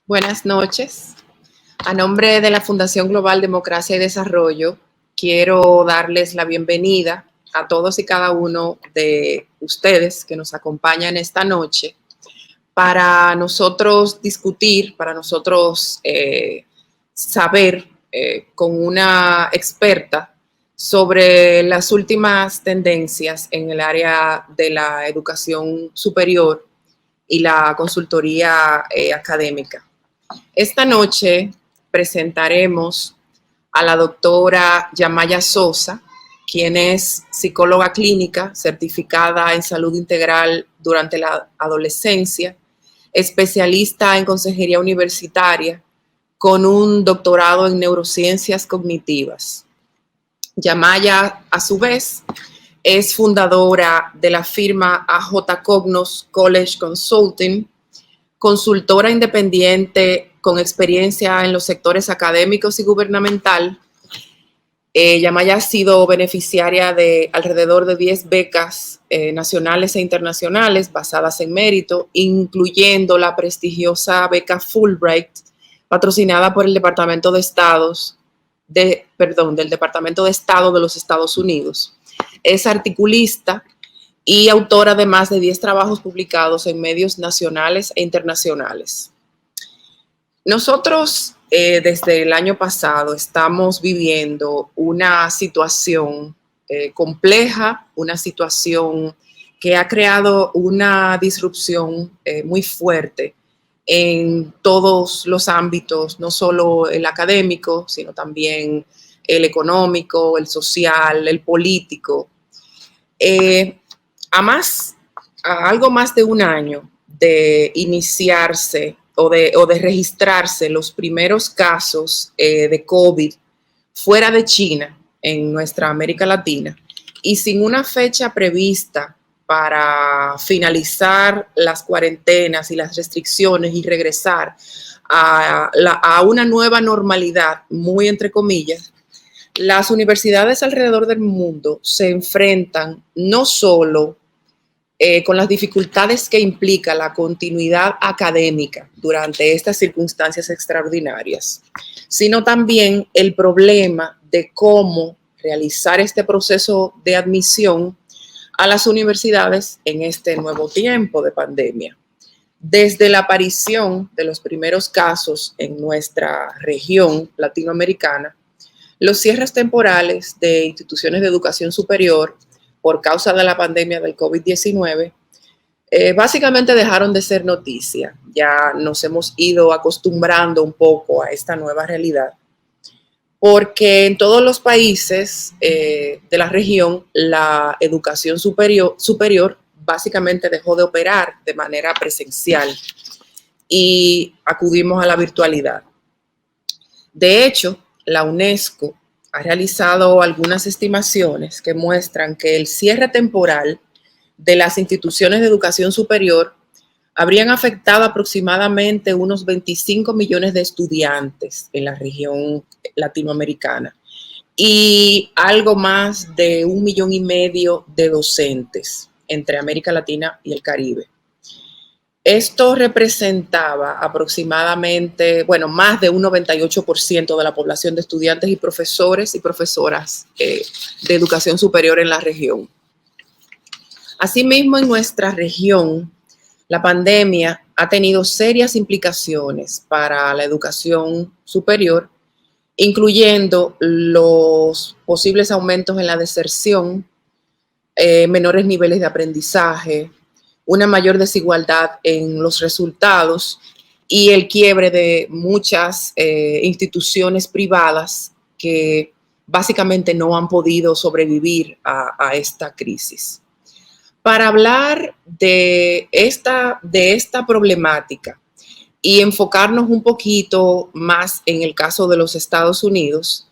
Buenas noches. A nombre de la Fundación Global Democracia y Desarrollo, quiero darles la bienvenida a todos y cada uno de ustedes que nos acompañan esta noche para nosotros discutir, para nosotros saber con una experta sobre las últimas tendencias en el área de la educación superior y la consultoría académica. Esta noche presentaremos a la doctora Yamaya Sosa, quien es psicóloga clínica certificada en salud integral durante la adolescencia, especialista en consejería universitaria, con un doctorado en neurociencias cognitivas. Yamaya, a su vez, es fundadora de la firma AJ Cognos College Consulting, consultora independiente con experiencia en los sectores académicos y gubernamental. Yamaya ha sido beneficiaria de alrededor de 10 becas nacionales e internacionales basadas en mérito, incluyendo la prestigiosa beca Fulbright, patrocinada por el Departamento de Estado de los Estados Unidos. Es articulista y autora de más de 10 trabajos publicados en medios nacionales e internacionales. Nosotros, desde el año pasado, estamos viviendo una situación compleja, una situación que ha creado una disrupción muy fuerte en todos los ámbitos, no solo el académico, sino también el económico, el social, el político. A algo más de un año de iniciarse o de registrarse los primeros casos de COVID fuera de China, en nuestra América Latina, y sin una fecha prevista para finalizar las cuarentenas y las restricciones y regresar a una nueva normalidad, muy entre comillas, las universidades alrededor del mundo se enfrentan no solo con las dificultades que implica la continuidad académica durante estas circunstancias extraordinarias, sino también el problema de cómo realizar este proceso de admisión a las universidades en este nuevo tiempo de pandemia. Desde la aparición de los primeros casos en nuestra región latinoamericana, los cierres temporales de instituciones de educación superior por causa de la pandemia del COVID-19 básicamente dejaron de ser noticia. Ya nos hemos ido acostumbrando un poco a esta nueva realidad, porque en todos los países de la región la educación superior básicamente dejó de operar de manera presencial y acudimos a la virtualidad. De hecho, la UNESCO ha realizado algunas estimaciones que muestran que el cierre temporal de las instituciones de educación superior habrían afectado aproximadamente unos 25 millones de estudiantes en la región latinoamericana y algo más de 1,5 millones de docentes entre América Latina y el Caribe. Esto representaba aproximadamente, más de un 98% de la población de estudiantes y profesores y profesoras de educación superior en la región. Asimismo, en nuestra región, la pandemia ha tenido serias implicaciones para la educación superior, incluyendo los posibles aumentos en la deserción, menores niveles de aprendizaje, una mayor desigualdad en los resultados y el quiebre de muchas instituciones privadas que básicamente no han podido sobrevivir a esta crisis. Para hablar de esta problemática y enfocarnos un poquito más en el caso de los Estados Unidos,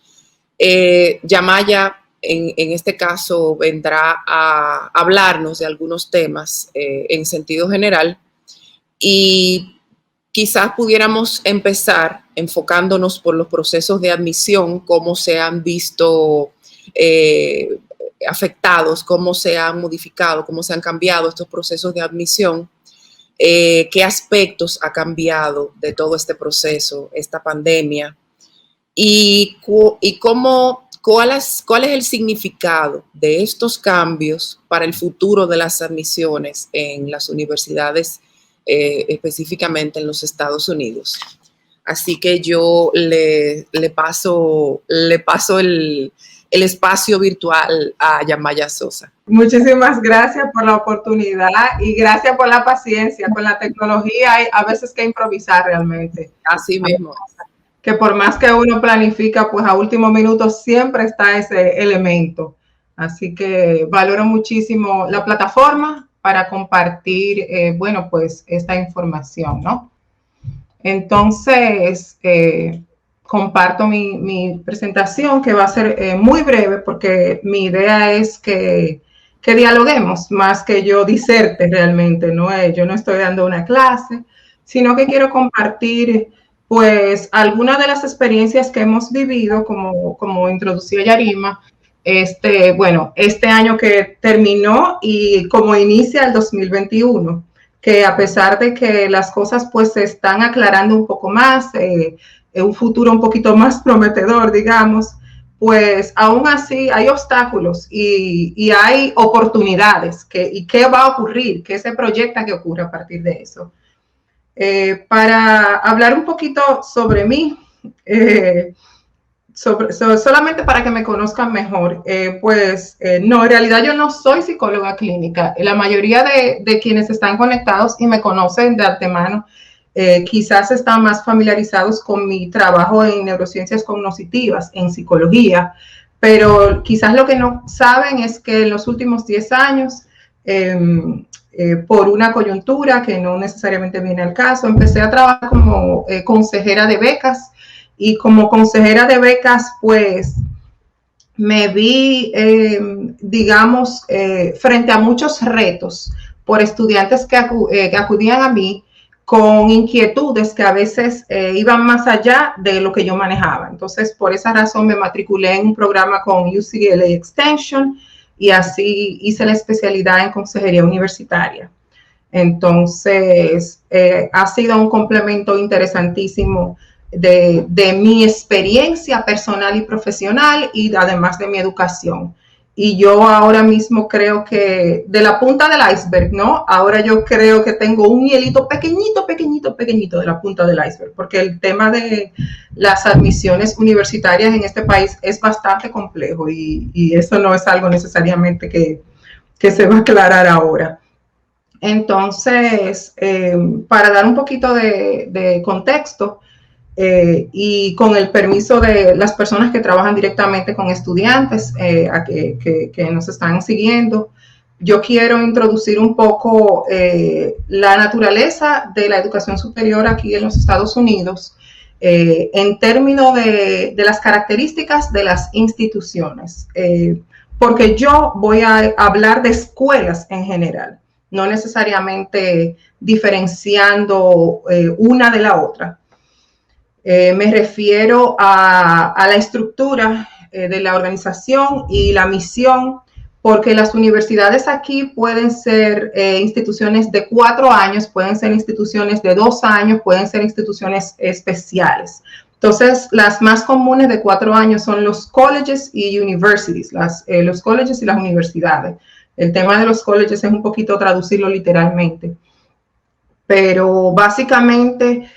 Yamaya en este caso vendrá a hablarnos de algunos temas en sentido general y quizás pudiéramos empezar enfocándonos por los procesos de admisión, cómo se han visto afectados, cómo se han modificado, cómo se han cambiado estos procesos de admisión qué aspectos ha cambiado de todo este proceso, esta pandemia, y cuál es el significado de estos cambios para el futuro de las admisiones en las universidades, específicamente en los Estados Unidos. Así que yo le paso el espacio virtual a Yamaya Sosa. Muchísimas gracias por la oportunidad y gracias por la paciencia. Con la tecnología hay a veces que improvisar realmente. Así mismo. Que por más que uno planifica, pues a último minuto siempre está ese elemento. Así que valoro muchísimo la plataforma para compartir, bueno, pues esta información, ¿no? Entonces, comparto mi presentación, que va a ser muy breve, porque mi idea es que dialoguemos más que yo diserte realmente, ¿no? Yo no estoy dando una clase, sino que quiero compartir pues algunas de las experiencias que hemos vivido, como introdució Yarima, este año que terminó y como inicia el 2021, que a pesar de que las cosas pues se están aclarando un poco más, un futuro un poquito más prometedor, digamos, pues aún así hay obstáculos y hay oportunidades. ¿Y qué va a ocurrir? ¿Qué se proyecta que ocurra a partir de eso? Para hablar un poquito sobre mí, solamente para que me conozcan mejor, no, en realidad yo no soy psicóloga clínica. La mayoría de quienes están conectados y me conocen de antemano, quizás están más familiarizados con mi trabajo en neurociencias cognitivas, en psicología, pero quizás lo que no saben es que en los últimos 10 años, por una coyuntura que no necesariamente viene al caso, empecé a trabajar como consejera de becas, y como consejera de becas, pues me vi, digamos, frente a muchos retos por estudiantes que acudían a mí con inquietudes que a veces iban más allá de lo que yo manejaba. Entonces, por esa razón me matriculé en un programa con UCLA Extension, y así hice la especialidad en consejería universitaria. Entonces, ha sido un complemento interesantísimo de mi experiencia personal y profesional, y además de mi educación. Y yo ahora mismo creo que de la punta del iceberg, ¿no? Ahora yo creo que tengo un hielito pequeñito, pequeñito, pequeñito de la punta del iceberg, porque el tema de las admisiones universitarias en este país es bastante complejo, y eso no es algo necesariamente que se va a aclarar ahora. Entonces, para dar un poquito de contexto, y con el permiso de las personas que trabajan directamente con estudiantes que nos están siguiendo, yo quiero introducir un poco la naturaleza de la educación superior aquí en los Estados Unidos, en términos de las características de las instituciones, porque yo voy a hablar de escuelas en general, no necesariamente diferenciando una de la otra. Me refiero a la estructura de la organización y la misión, porque las universidades aquí pueden ser instituciones de 4 años, pueden ser instituciones de 2 años, pueden ser instituciones especiales. Entonces, las más comunes de 4 años son los colleges y universities, los colleges y las universidades. El tema de los colleges es un poquito traducirlo literalmente, pero básicamente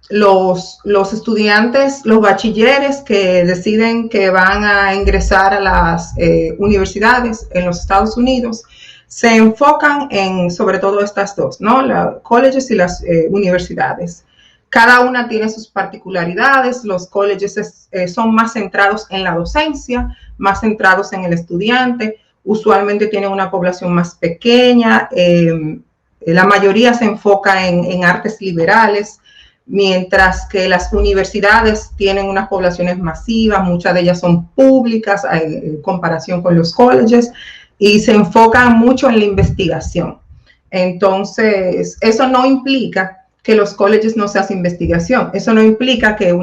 los estudiantes, los bachilleres que deciden que van a ingresar a las universidades en los Estados Unidos, se enfocan en sobre todo estas dos, ¿no? Los colleges y las universidades. Cada una tiene sus particularidades. Los colleges son más centrados en la docencia, más centrados en el estudiante. Usualmente tienen una población más pequeña. La mayoría se enfoca en artes liberales, mientras que las universidades tienen unas poblaciones masivas, muchas de ellas son públicas en comparación con los colleges, y se enfocan mucho en la investigación. Entonces, eso no implica que los colleges no se hace investigación. Eso no implica que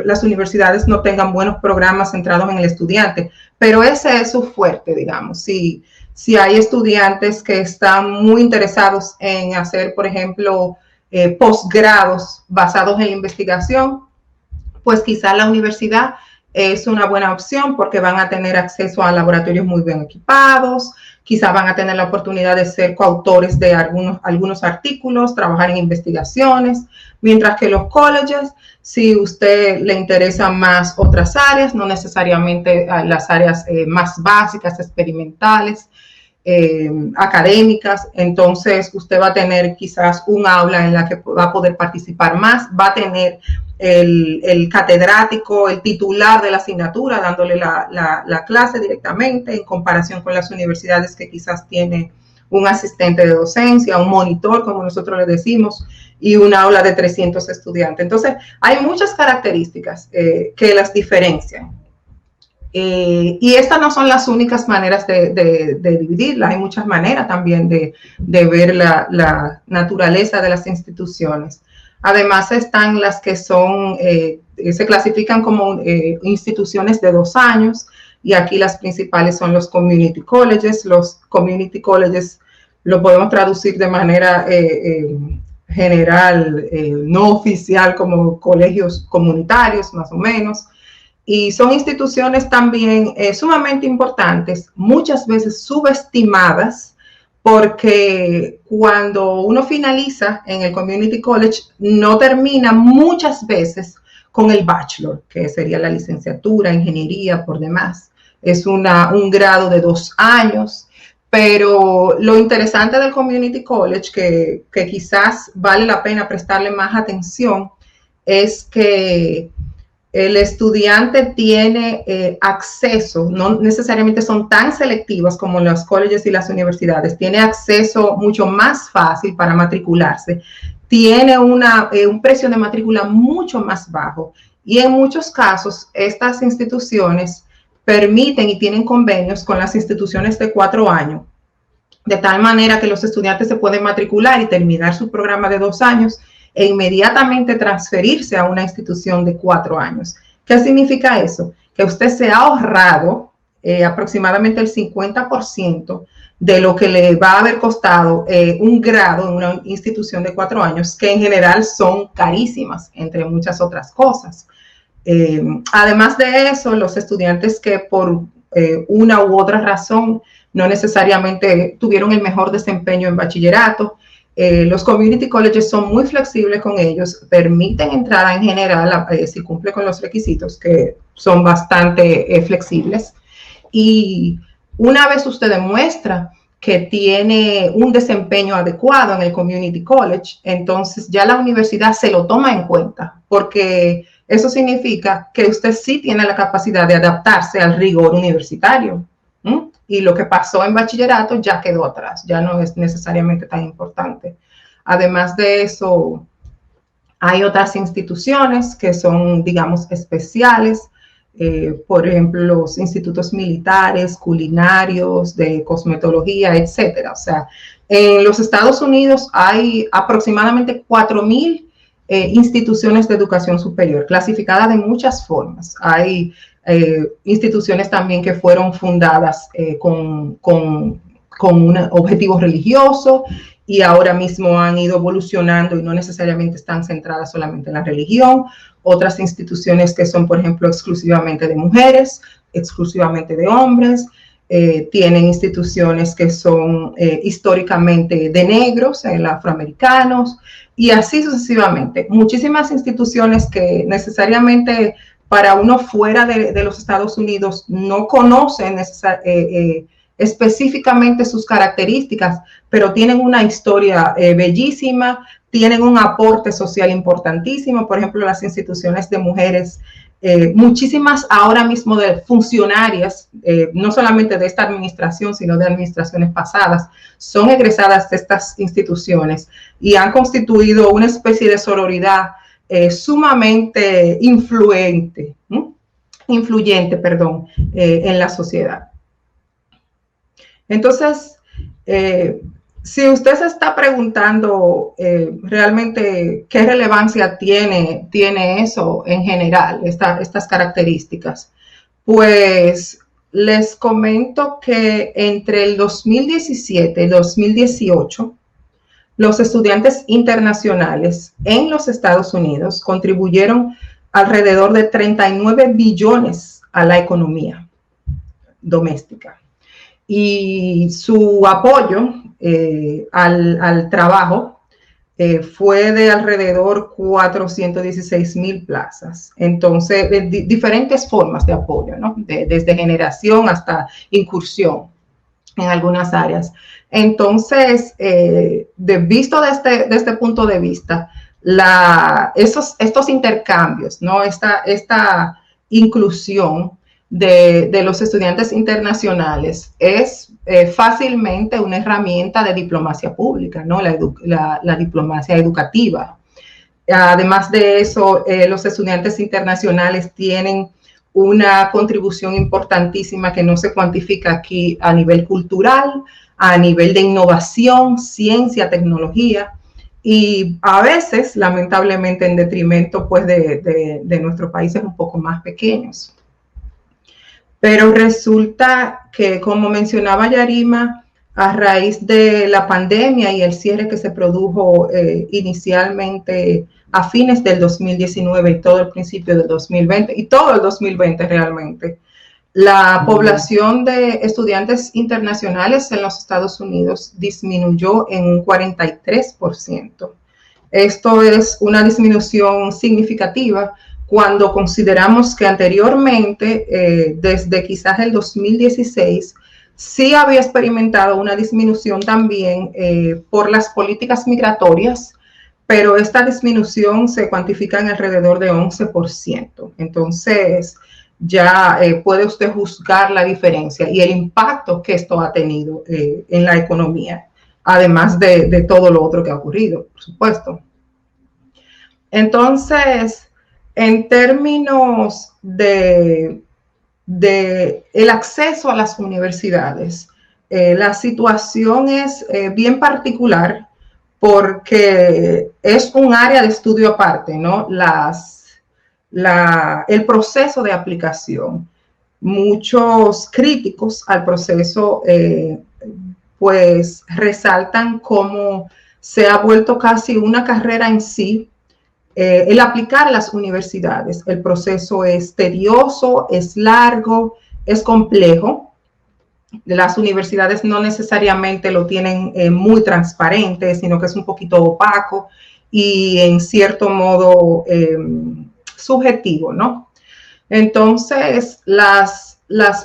las universidades no tengan buenos programas centrados en el estudiante, pero ese es su fuerte, digamos. Si Si hay estudiantes que están muy interesados en hacer, por ejemplo, posgrados basados en la investigación, pues quizás la universidad es una buena opción porque van a tener acceso a laboratorios muy bien equipados, quizás van a tener la oportunidad de ser coautores de algunos artículos, trabajar en investigaciones, mientras que los colleges, si usted le interesan más otras áreas, no necesariamente las áreas más básicas, experimentales, académicas, entonces usted va a tener quizás un aula en la que va a poder participar más, va a tener el catedrático, el titular de la asignatura, dándole la clase directamente, en comparación con las universidades que quizás tiene un asistente de docencia, un monitor, como nosotros le decimos, y un aula de 300 estudiantes. Entonces, hay muchas características que las diferencian. Y estas no son las únicas maneras de dividirla, hay muchas maneras también de ver la naturaleza de las instituciones. Además están las que son, se clasifican como instituciones de 2 años, y aquí las principales son los community colleges. Los community colleges lo podemos traducir de manera general, no oficial, como colegios comunitarios, más o menos. Y son instituciones también sumamente importantes, muchas veces subestimadas, porque cuando uno finaliza en el Community College, no termina muchas veces con el bachelor, que sería la licenciatura, ingeniería, por demás. Es un grado de 2 años, pero lo interesante del Community College, que quizás vale la pena prestarle más atención, es que el estudiante tiene acceso, no necesariamente son tan selectivos como los colleges y las universidades, tiene acceso mucho más fácil para matricularse, tiene un precio de matrícula mucho más bajo, y en muchos casos estas instituciones permiten y tienen convenios con las instituciones de 4 años, de tal manera que los estudiantes se pueden matricular y terminar su programa de 2 años e inmediatamente transferirse a una institución de 4 años. ¿Qué significa eso? Que usted se ha ahorrado aproximadamente el 50% de lo que le va a haber costado un grado en una institución de 4 años, que en general son carísimas, entre muchas otras cosas. Además de eso, los estudiantes que por una u otra razón no necesariamente tuvieron el mejor desempeño en bachillerato, los community colleges son muy flexibles con ellos, permiten entrada en general si cumple con los requisitos, que son bastante flexibles. Y una vez usted demuestra que tiene un desempeño adecuado en el community college, entonces ya la universidad se lo toma en cuenta, porque eso significa que usted sí tiene la capacidad de adaptarse al rigor universitario. Y lo que pasó en bachillerato ya quedó atrás, ya no es necesariamente tan importante. Además de eso, hay otras instituciones que son, digamos, especiales, por ejemplo, los institutos militares, culinarios, de cosmetología, etcétera. O sea, en los Estados Unidos hay aproximadamente 4,000 instituciones de educación superior, clasificadas de muchas formas. Hay instituciones también que fueron fundadas con un objetivo religioso, y ahora mismo han ido evolucionando y no necesariamente están centradas solamente en la religión. Otras instituciones que son, por ejemplo, exclusivamente de mujeres, exclusivamente de hombres. Tienen instituciones que son históricamente de negros, afroamericanos, y así sucesivamente. Muchísimas instituciones que necesariamente para uno fuera de los Estados Unidos no conocen específicamente sus características, pero tienen una historia bellísima, tienen un aporte social importantísimo. Por ejemplo, las instituciones de mujeres, muchísimas ahora mismo de funcionarias, no solamente de esta administración, sino de administraciones pasadas, son egresadas de estas instituciones y han constituido una especie de sororidad sumamente influyente, en la sociedad. Entonces, si usted se está preguntando realmente qué relevancia tiene eso en general, estas características, pues les comento que entre el 2017 y 2018, los estudiantes internacionales en los Estados Unidos contribuyeron alrededor de 39 billones a la economía doméstica. Y su apoyo al trabajo fue de alrededor 416,000 plazas. Entonces, diferentes formas de apoyo, ¿no? Desde generación hasta incursión en algunas áreas. Entonces, visto de este punto de vista, estos intercambios, ¿no? Esta inclusión de los estudiantes internacionales es fácilmente una herramienta de diplomacia pública, ¿no? La diplomacia educativa. Además de eso, los estudiantes internacionales tienen una contribución importantísima que no se cuantifica aquí a nivel cultural, a nivel de innovación, ciencia, tecnología, y a veces, lamentablemente, en detrimento pues, de nuestros países un poco más pequeños. Pero resulta que, como mencionaba Yarima, a raíz de la pandemia y el cierre que se produjo inicialmente a fines del 2019 y todo el principio del 2020, y todo el 2020 realmente, la población de estudiantes internacionales en los Estados Unidos disminuyó en un 43%. Esto es una disminución significativa cuando consideramos que anteriormente, desde quizás el 2016, sí había experimentado una disminución también por las políticas migratorias, pero esta disminución se cuantifica en alrededor de 11%. Entonces, ya puede usted juzgar la diferencia y el impacto que esto ha tenido en la economía, además de todo lo otro que ha ocurrido, por supuesto. Entonces, en términos de el acceso a las universidades, la situación es bien particular porque es un área de estudio aparte, ¿no? El proceso de aplicación. Muchos críticos al proceso pues resaltan cómo se ha vuelto casi una carrera en sí. El aplicar a las universidades, el proceso es tedioso, es largo, es complejo. Las universidades no necesariamente lo tienen muy transparente, sino que es un poquito opaco y en cierto modo subjetivo, ¿no? Entonces, las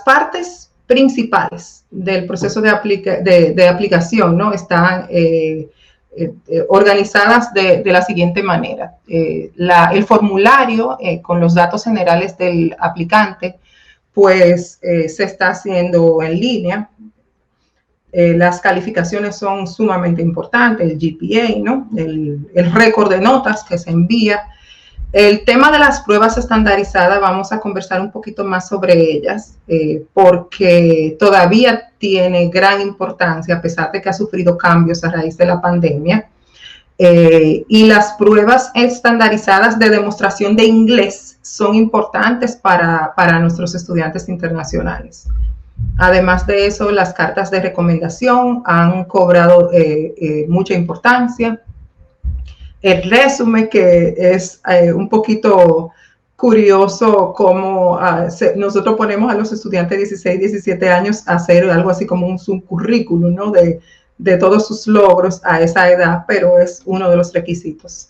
partes principales del proceso de aplicación, ¿no? Están organizadas de la siguiente manera. El formulario con los datos generales del aplicante, pues se está haciendo en línea. Las calificaciones son sumamente importantes, el GPA, ¿no? El récord de notas que se envía. El tema de las pruebas estandarizadas, vamos a conversar un poquito más sobre ellas, porque todavía tiene gran importancia, a pesar de que ha sufrido cambios a raíz de la pandemia. Y las pruebas estandarizadas de demostración de inglés son importantes para nuestros estudiantes internacionales. Además de eso, las cartas de recomendación han cobrado mucha importancia. El resumen, que es un poquito curioso cómo nosotros ponemos a los estudiantes de 16, 17 años a hacer algo así como un subcurrículum, ¿no? de todos sus logros a esa edad, pero es uno de los requisitos.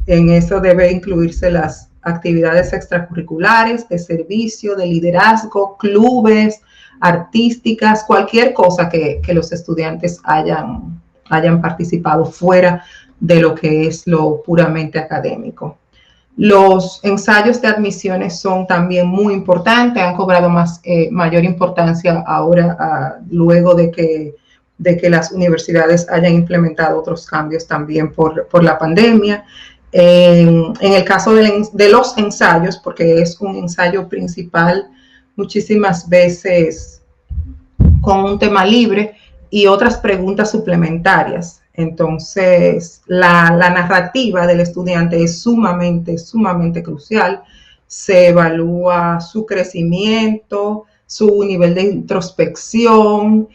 En eso debe incluirse las actividades extracurriculares, de servicio, de liderazgo, clubes, artísticas, cualquier cosa que los estudiantes hayan participado fuera de lo que es lo puramente académico. Los ensayos de admisiones son también muy importantes, han cobrado mayor importancia ahora, luego de que las universidades hayan implementado otros cambios también por la pandemia. En el caso de los ensayos, porque es un ensayo principal, muchísimas veces con un tema libre y otras preguntas suplementarias. Entonces, la narrativa del estudiante es sumamente, sumamente crucial. Se evalúa su crecimiento, su nivel de introspección.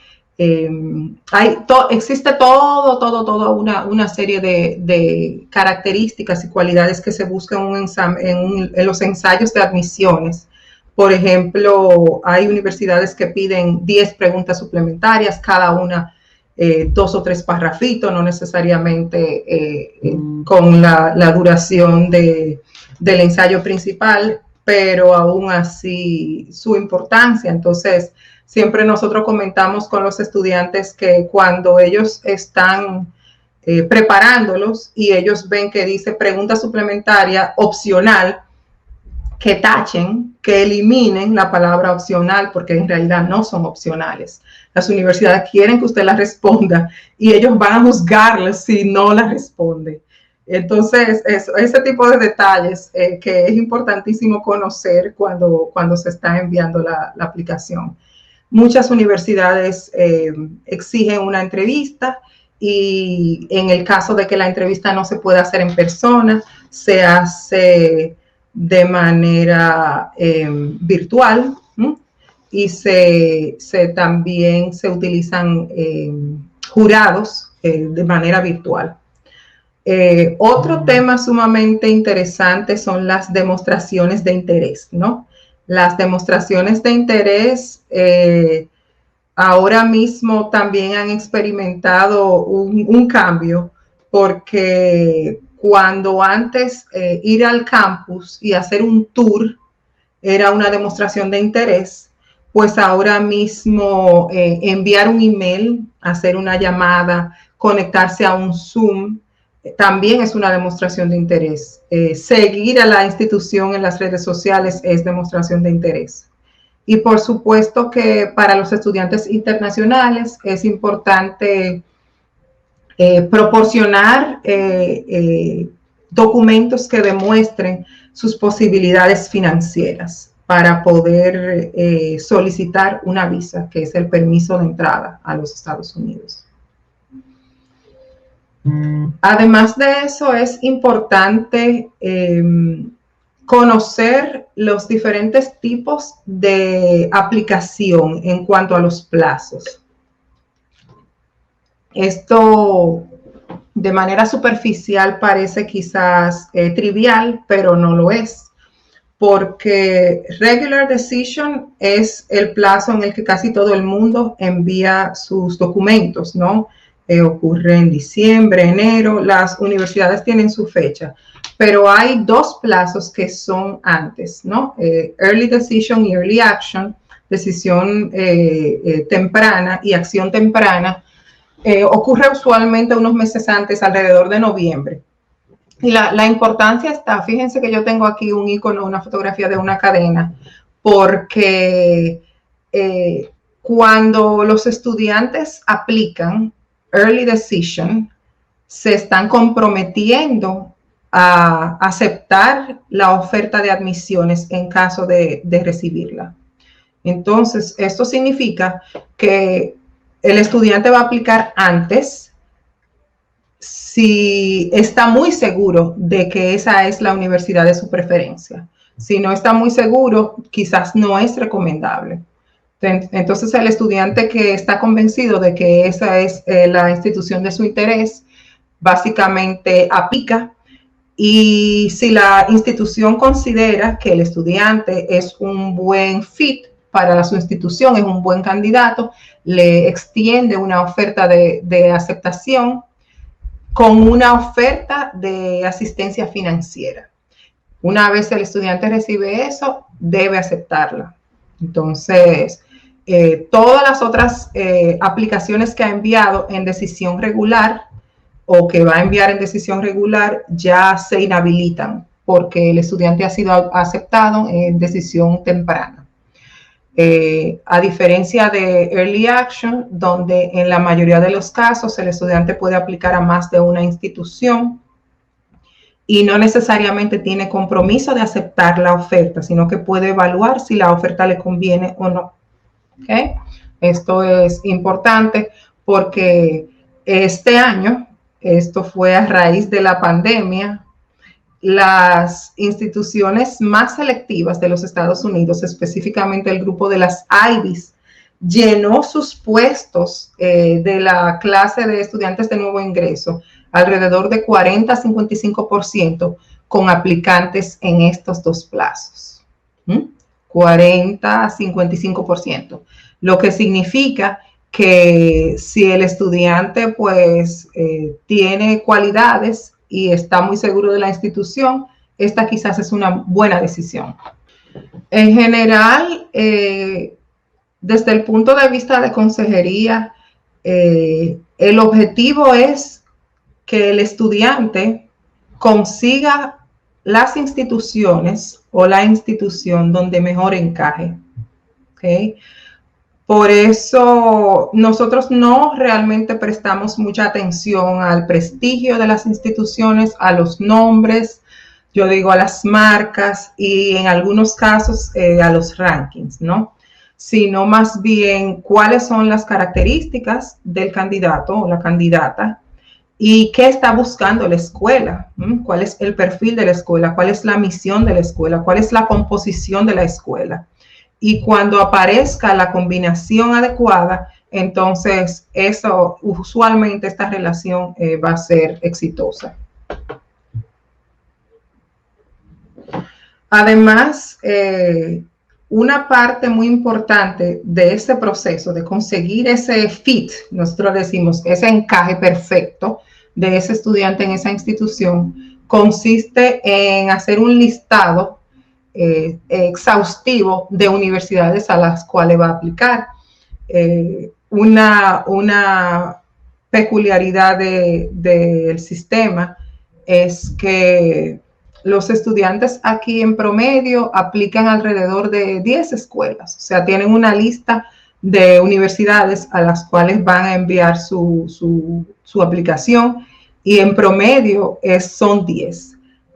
Existe toda una serie de características y cualidades que se buscan en los ensayos de admisiones. Por ejemplo, hay universidades que piden 10 preguntas suplementarias, cada una 2 o 3 parrafitos, no necesariamente con la duración del ensayo principal, pero aún así su importancia. Entonces, siempre nosotros comentamos con los estudiantes que cuando ellos están preparándolos y ellos ven que dice pregunta suplementaria opcional, que tachen, que eliminen la palabra opcional, porque en realidad no son opcionales. Las universidades quieren que usted la responda y ellos van a juzgarle si no la responde. Entonces, ese tipo de detalles que es importantísimo conocer cuando se está enviando la aplicación. Muchas universidades exigen una entrevista y en el caso de que la entrevista no se pueda hacer en persona, se hace de manera virtual, ¿no? Y también se utilizan jurados de manera virtual. Otro tema sumamente interesante son las demostraciones de interés, ¿no? Las demostraciones de interés ahora mismo también han experimentado un cambio, porque cuando antes ir al campus y hacer un tour era una demostración de interés, pues ahora mismo enviar un email, hacer una llamada, conectarse a un Zoom, también es una demostración de interés. Seguir a la institución en las redes sociales es demostración de interés. Y por supuesto que para los estudiantes internacionales es importante proporcionar documentos que demuestren sus posibilidades financieras para poder solicitar una visa, que es el permiso de entrada a los Estados Unidos. Además de eso, es importante conocer los diferentes tipos de aplicación en cuanto a los plazos. Esto de manera superficial parece quizás trivial, pero no lo es, porque Regular Decision es el plazo en el que casi todo el mundo envía sus documentos, ¿no? Ocurre en diciembre, enero, las universidades tienen su fecha, pero hay 2 plazos que son antes, ¿no? Early Decision y Early Action, decisión temprana y acción temprana, ocurre usualmente unos meses antes, alrededor de noviembre. Y la importancia está, fíjense que yo tengo aquí un icono, una fotografía de una cadena, porque cuando los estudiantes aplican Early Decision, se están comprometiendo a aceptar la oferta de admisiones en caso de recibirla. Entonces, esto significa que el estudiante va a aplicar antes si está muy seguro de que esa es la universidad de su preferencia. Si no está muy seguro, quizás no es recomendable. Entonces, el estudiante que está convencido de que esa es la institución de su interés, básicamente aplica, y si la institución considera que el estudiante es un buen fit para su institución, es un buen candidato, le extiende una oferta de aceptación con una oferta de asistencia financiera. Una vez el estudiante recibe eso, debe aceptarla. Entonces, todas las otras aplicaciones que ha enviado en decisión regular o que va a enviar en decisión regular ya se inhabilitan porque el estudiante ha sido aceptado en decisión temprana. A diferencia de Early Action, donde en la mayoría de los casos el estudiante puede aplicar a más de una institución y no necesariamente tiene compromiso de aceptar la oferta, sino que puede evaluar si la oferta le conviene o no. ¿Okay? Esto es importante porque este año, esto fue a raíz de la pandemia, las instituciones más selectivas de los Estados Unidos, específicamente el grupo de las Ivies, llenó sus puestos de la clase de estudiantes de nuevo ingreso alrededor de 40 a 55% con aplicantes en estos dos plazos. 40 a 55%, lo que significa que si el estudiante pues tiene cualidades y está muy seguro de la institución, esta quizás es una buena decisión. En general, desde el punto de vista de consejería, el objetivo es que el estudiante consiga las instituciones o la institución donde mejor encaje. ¿Okay? Por eso nosotros no realmente prestamos mucha atención al prestigio de las instituciones, a los nombres, yo digo a las marcas y en algunos casos a los rankings, ¿no? Sino más bien cuáles son las características del candidato o la candidata y qué está buscando la escuela, cuál es el perfil de la escuela, cuál es la misión de la escuela, cuál es la composición de la escuela. Y cuando aparezca la combinación adecuada, entonces eso, usualmente esta relación va a ser exitosa. Además, una parte muy importante de ese proceso de conseguir ese fit, nosotros decimos ese encaje perfecto de ese estudiante en esa institución, consiste en hacer un listado exhaustivo de universidades a las cuales va a aplicar. Una peculiaridad del sistema es que los estudiantes aquí en promedio aplican alrededor de 10 escuelas, o sea, tienen una lista de universidades a las cuales van a enviar su aplicación y en promedio son 10.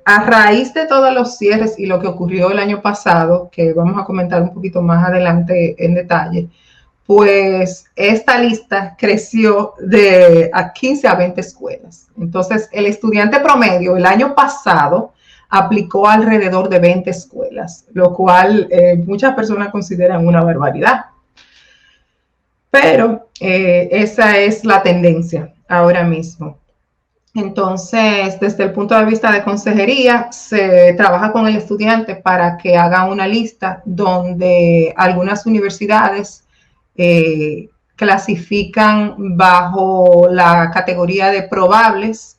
A raíz de todos los cierres y lo que ocurrió el año pasado, que vamos a comentar un poquito más adelante en detalle, pues esta lista creció de 15 a 20 escuelas. Entonces, el estudiante promedio el año pasado aplicó alrededor de 20 escuelas, lo cual muchas personas consideran una barbaridad. Pero esa es la tendencia ahora mismo. Entonces, desde el punto de vista de consejería, se trabaja con el estudiante para que haga una lista donde algunas universidades clasifican bajo la categoría de probables,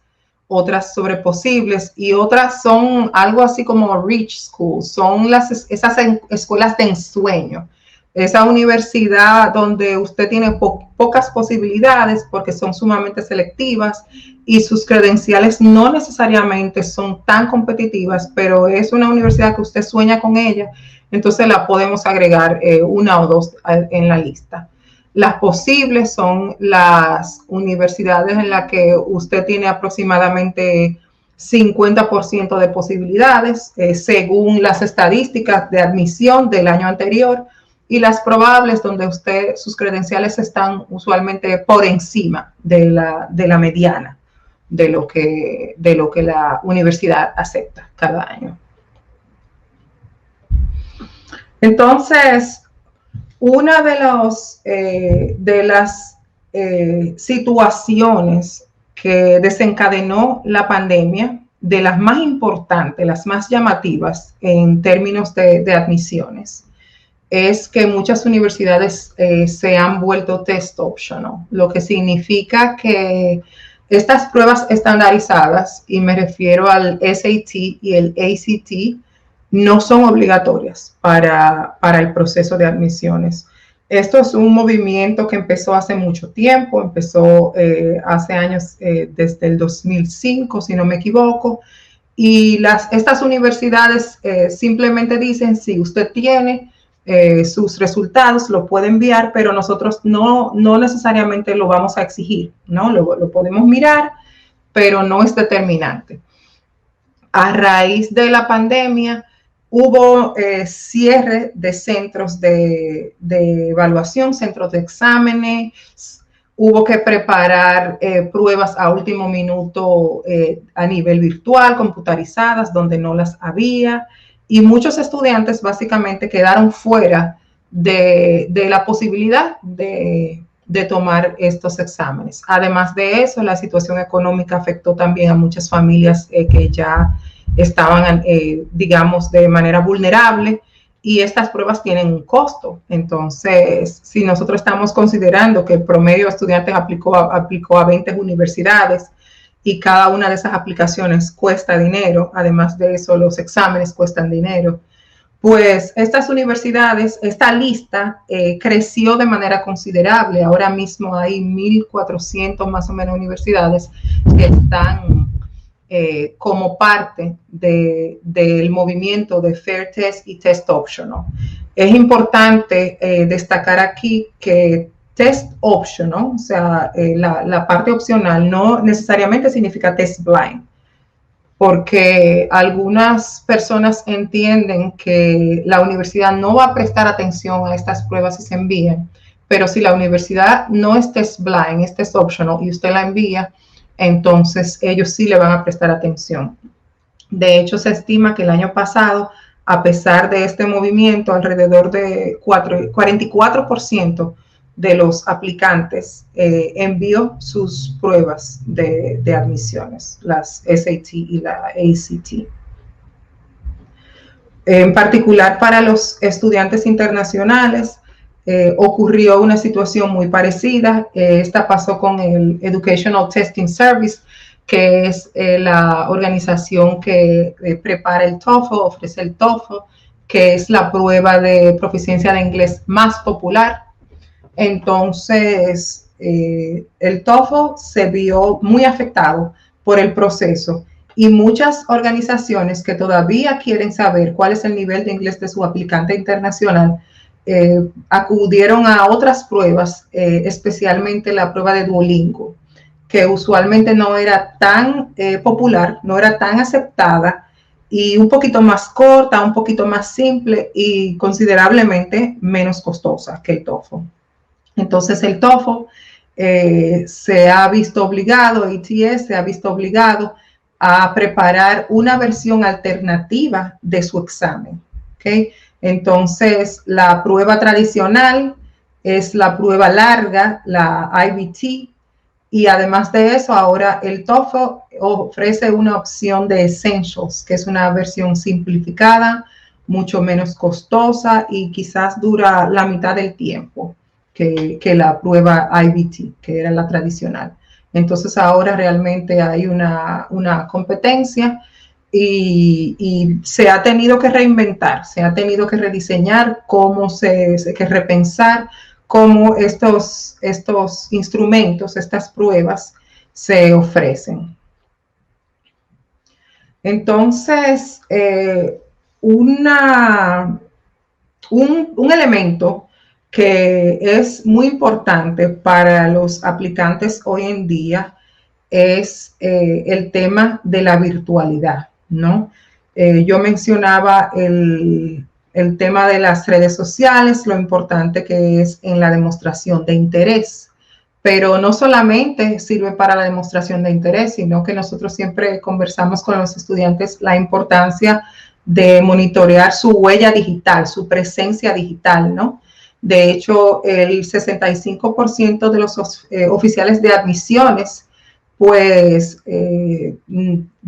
otras sobre posibles y otras son algo así como rich schools, son esas escuelas de ensueño. Esa universidad donde usted tiene pocas posibilidades porque son sumamente selectivas y sus credenciales no necesariamente son tan competitivas, pero es una universidad que usted sueña con ella, entonces la podemos agregar una o dos en la lista. Las posibles son las universidades en las que usted tiene aproximadamente 50% de posibilidades, según las estadísticas de admisión del año anterior, y las probables donde sus credenciales están usualmente por encima de la mediana de lo que la universidad acepta cada año. Entonces, una de las situaciones que desencadenó la pandemia, de las más importantes, las más llamativas en términos de admisiones, es que muchas universidades se han vuelto test optional, lo que significa que estas pruebas estandarizadas, y me refiero al SAT y el ACT, no son obligatorias para el proceso de admisiones. Esto es un movimiento que empezó hace mucho tiempo, empezó hace años, desde el 2005, si no me equivoco, y estas universidades simplemente dicen, si usted tiene sus resultados, lo puede enviar, pero nosotros no necesariamente lo vamos a exigir, ¿no? Lo podemos mirar, pero no es determinante. A raíz de la pandemia, hubo cierre de centros de evaluación, centros de exámenes, Hubo que preparar pruebas a último minuto a nivel virtual, computarizadas, donde no las había. Y muchos estudiantes básicamente quedaron fuera de la posibilidad de tomar estos exámenes. Además de eso, la situación económica afectó también a muchas familias que ya estaban, digamos, de manera vulnerable, y estas pruebas tienen un costo. Entonces, si nosotros estamos considerando que el promedio de estudiantes aplicó a 20 universidades y cada una de esas aplicaciones cuesta dinero, además de eso los exámenes cuestan dinero, pues estas universidades, esta lista creció de manera considerable. Ahora mismo hay 1.400 más o menos universidades que están como parte del movimiento de Fair Test y Test Optional. Es importante destacar aquí que Test Optional, o sea, la parte opcional, no necesariamente significa Test Blind, porque algunas personas entienden que la universidad no va a prestar atención a estas pruebas si se envían, pero si la universidad no es Test Blind, es Test Optional y usted la envía, entonces ellos sí le van a prestar atención. De hecho, se estima que el año pasado, a pesar de este movimiento, alrededor de 44% de los aplicantes envió sus pruebas de admisiones, las SAT y la ACT. En particular para los estudiantes internacionales, ocurrió una situación muy parecida. Esta pasó con el Educational Testing Service, que es la organización que prepara el TOEFL, ofrece el TOEFL, que es la prueba de proficiencia de inglés más popular. Entonces, el TOEFL se vio muy afectado por el proceso, y muchas organizaciones que todavía quieren saber cuál es el nivel de inglés de su aplicante internacional acudieron a otras pruebas, especialmente la prueba de Duolingo, que usualmente no era tan popular, no era tan aceptada, y un poquito más corta, un poquito más simple y considerablemente menos costosa que el TOEFL. Entonces el TOEFL se ha visto obligado, ATS se ha visto obligado a preparar una versión alternativa de su examen, ¿okay? Entonces, la prueba tradicional es la prueba larga, la IBT, y además de eso, ahora el TOEFL ofrece una opción de Essentials, que es una versión simplificada, mucho menos costosa y quizás dura la mitad del tiempo que la prueba IBT, que era la tradicional. Entonces, ahora realmente hay una competencia. Y se ha tenido que reinventar, se ha tenido que rediseñar, que repensar cómo estos instrumentos, estas pruebas se ofrecen. Entonces, un elemento que es muy importante para los aplicantes hoy en día es el tema de la virtualidad, ¿no? Yo mencionaba el tema de las redes sociales, lo importante que es en la demostración de interés, pero no solamente sirve para la demostración de interés, sino que nosotros siempre conversamos con los estudiantes la importancia de monitorear su huella digital, su presencia digital, ¿no? De hecho, el 65% de los oficiales de admisiones pues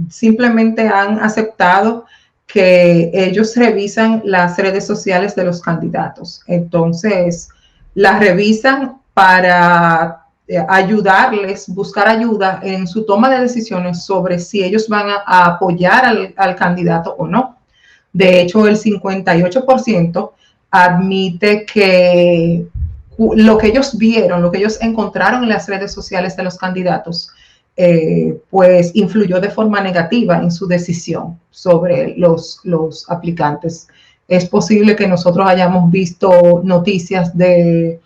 simplemente han aceptado que ellos revisan las redes sociales de los candidatos. Entonces, las revisan para ayudarles, buscar ayuda en su toma de decisiones sobre si ellos van a apoyar al candidato o no. De hecho, el 58% admite que lo que ellos vieron, lo que ellos encontraron en las redes sociales de los candidatos, pues influyó de forma negativa en su decisión sobre los aplicantes. Es posible que nosotros hayamos visto noticias de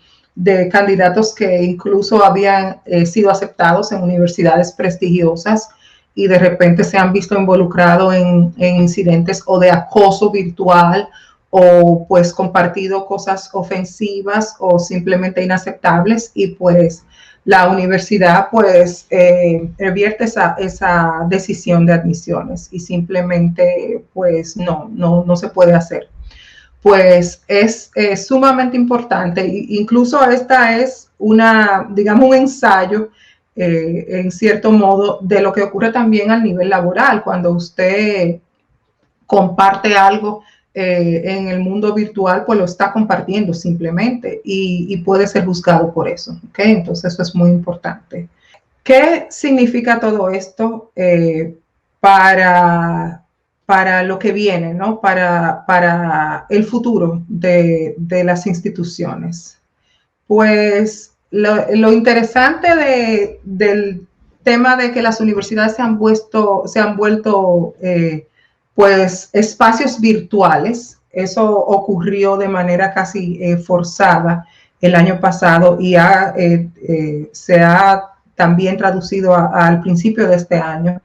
candidatos que incluso habían sido aceptados en universidades prestigiosas y de repente se han visto involucrados en incidentes o de acoso virtual, o pues compartido cosas ofensivas o simplemente inaceptables, y pues la universidad pues revierte esa decisión de admisiones y simplemente pues no se puede hacer. Pues es sumamente importante, incluso esta es digamos, un ensayo en cierto modo de lo que ocurre también al nivel laboral, cuando usted comparte algo en el mundo virtual, pues lo está compartiendo simplemente y puede ser juzgado por eso, ¿ok? Entonces eso es muy importante. ¿Qué significa todo esto para lo que viene, ¿no? Para el futuro de las instituciones? Pues lo interesante del tema de que las universidades se han vuelto pues espacios virtuales. Eso ocurrió de manera casi forzada el año pasado y se ha también traducido al principio de este año.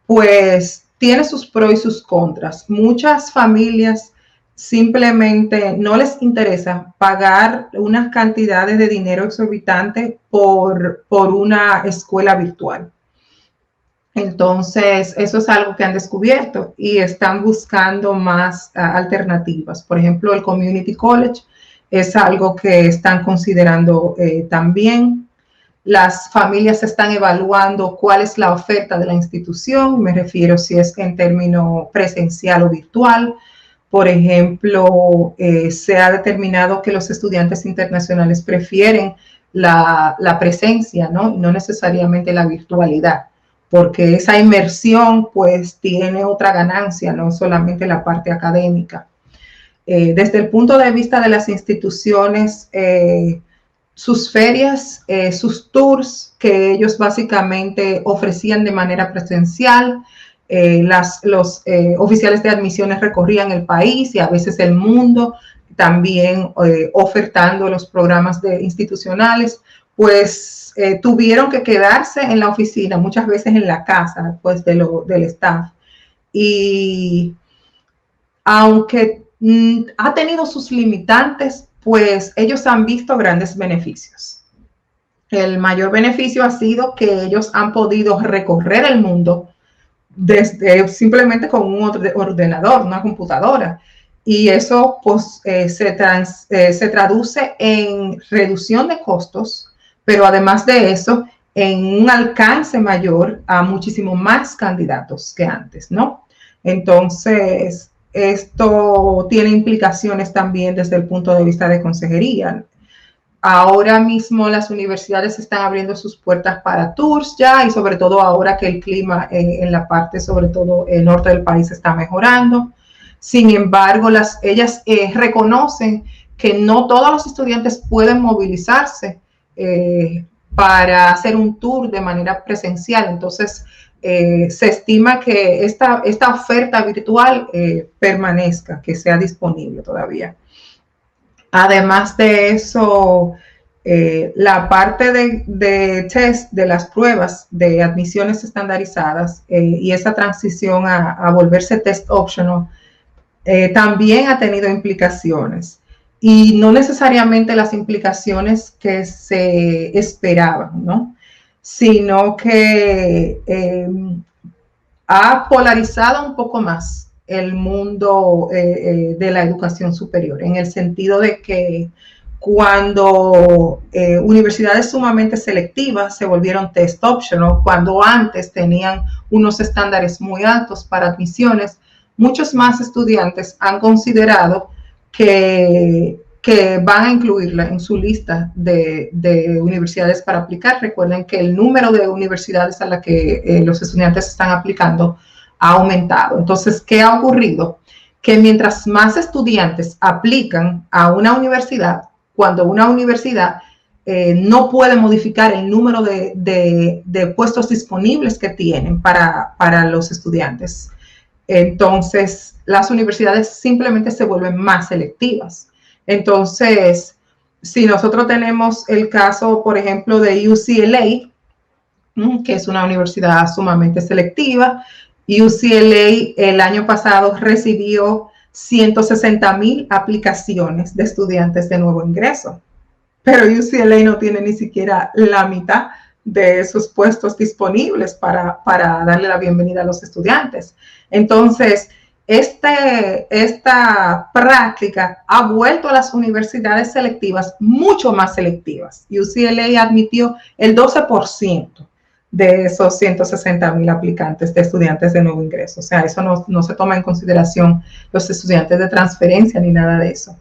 Pues tiene sus pros y sus contras. Muchas familias simplemente no les interesa pagar unas cantidades de dinero exorbitantes por una escuela virtual. Entonces, eso es algo que han descubierto y están buscando más alternativas. Por ejemplo, el Community College es algo que están considerando también. Las familias están evaluando cuál es la oferta de la institución, me refiero si es en términos presencial o virtual. Por ejemplo, se ha determinado que los estudiantes internacionales prefieren la presencia, ¿no? Y no necesariamente la virtualidad, porque esa inmersión pues tiene otra ganancia, no solamente la parte académica. Desde el punto de vista de las instituciones, sus ferias, sus tours que ellos básicamente ofrecían de manera presencial, los oficiales de admisiones recorrían el país y a veces el mundo, también ofertando los programas institucionales, pues tuvieron que quedarse en la oficina, muchas veces en la casa pues, del staff. Y aunque ha tenido sus limitantes, pues ellos han visto grandes beneficios. El mayor beneficio ha sido que ellos han podido recorrer el mundo simplemente con un ordenador, una computadora. Y eso pues, se traduce en reducción de costos, pero además de eso, en un alcance mayor a muchísimo más candidatos que antes, ¿no? Entonces, esto tiene implicaciones también desde el punto de vista de consejería. Ahora mismo las universidades están abriendo sus puertas para tours ya y sobre todo ahora que el clima en la parte, sobre todo el norte del país, está mejorando. Sin embargo, ellas reconocen que no todos los estudiantes pueden movilizarse para hacer un tour de manera presencial. Entonces, se estima que esta oferta virtual permanezca, que sea disponible todavía. Además de eso, la parte de test, de las pruebas de admisiones estandarizadas y esa transición a volverse test optional también ha tenido implicaciones. Y no necesariamente las implicaciones que se esperaban, ¿no? Sino que ha polarizado un poco más el mundo de la educación superior, en el sentido de que cuando universidades sumamente selectivas se volvieron test optional, cuando antes tenían unos estándares muy altos para admisiones, muchos más estudiantes han considerado que van a incluirla en su lista de universidades para aplicar. Recuerden que el número de universidades a la que los estudiantes están aplicando ha aumentado. Entonces, ¿qué ha ocurrido? Que mientras más estudiantes aplican a una universidad, cuando una universidad no puede modificar el número de puestos disponibles que tienen para los estudiantes, entonces las universidades simplemente se vuelven más selectivas. Entonces, si nosotros tenemos el caso, por ejemplo, de UCLA, que es una universidad sumamente selectiva, UCLA el año pasado recibió 160,000 aplicaciones de estudiantes de nuevo ingreso. pero UCLA no tiene ni siquiera la mitad de esos puestos disponibles para darle la bienvenida a los estudiantes. Entonces, esta práctica ha vuelto a las universidades selectivas mucho más selectivas. UCLA admitió el 12% de esos 160,000 aplicantes de estudiantes de nuevo ingreso. O sea, eso no se toma en consideración los estudiantes de transferencia ni nada de eso.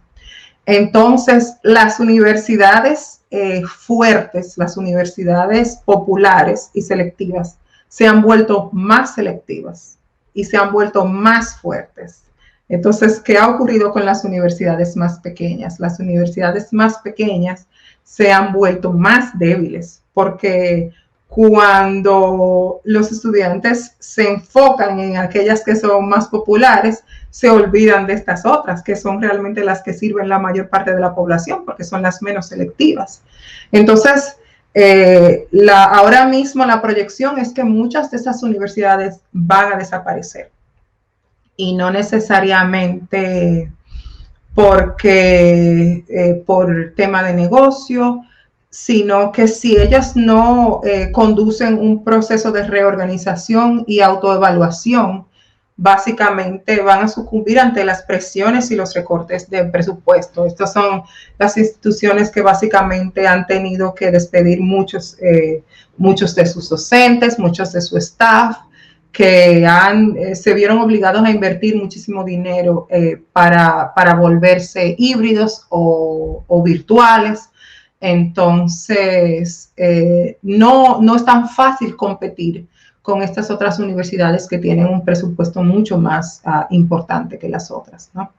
Entonces, las universidades fuertes, las universidades populares y selectivas, se han vuelto más selectivas y se han vuelto más fuertes. Entonces, ¿qué ha ocurrido con las universidades más pequeñas? Las universidades más pequeñas se han vuelto más débiles porque cuando los estudiantes se enfocan en aquellas que son más populares, se olvidan de estas otras, que son realmente las que sirven la mayor parte de la población, porque son las menos selectivas. Entonces, ahora mismo la proyección es que muchas de esas universidades van a desaparecer. Y no necesariamente porque por tema de negocio, sino que si ellas no conducen un proceso de reorganización y autoevaluación, básicamente van a sucumbir ante las presiones y los recortes de presupuesto. Estas son las instituciones que básicamente han tenido que despedir muchos de sus docentes, muchos de su staff, que se vieron obligados a invertir muchísimo dinero para volverse híbridos o virtuales. Entonces, no es tan fácil competir con estas otras universidades que tienen un presupuesto mucho más importante que las otras, ¿no?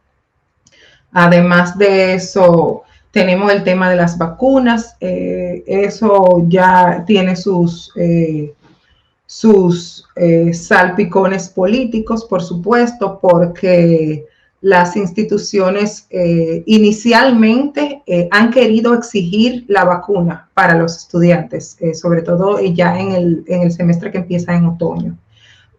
Además de eso, tenemos el tema de las vacunas. Eso ya tiene sus salpicones políticos, por supuesto, porque las instituciones inicialmente han querido exigir la vacuna para los estudiantes, sobre todo ya en el semestre que empieza en otoño.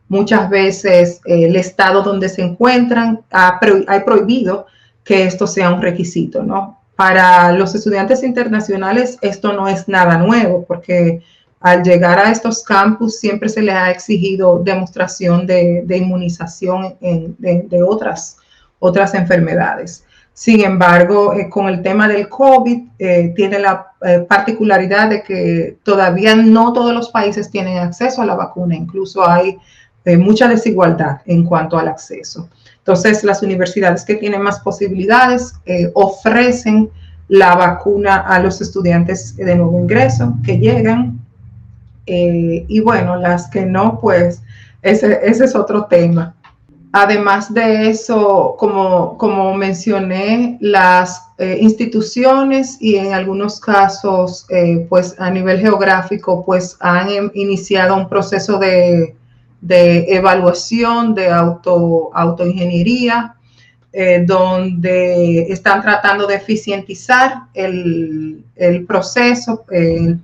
Muchas veces el estado donde se encuentran ha prohibido que esto sea un requisito, ¿no? Para los estudiantes internacionales esto no es nada nuevo, porque al llegar a estos campus siempre se les ha exigido demostración de inmunización de otras enfermedades. Sin embargo, con el tema del COVID, tiene la particularidad de que todavía no todos los países tienen acceso a la vacuna, incluso hay mucha desigualdad en cuanto al acceso. Entonces, las universidades que tienen más posibilidades ofrecen la vacuna a los estudiantes de nuevo ingreso que llegan, y bueno, las que no, pues ese es otro tema. Además de eso, como mencioné, las instituciones y en algunos casos, pues a nivel geográfico, pues han iniciado un proceso de evaluación, de autoingeniería, donde están tratando de eficientizar el proceso.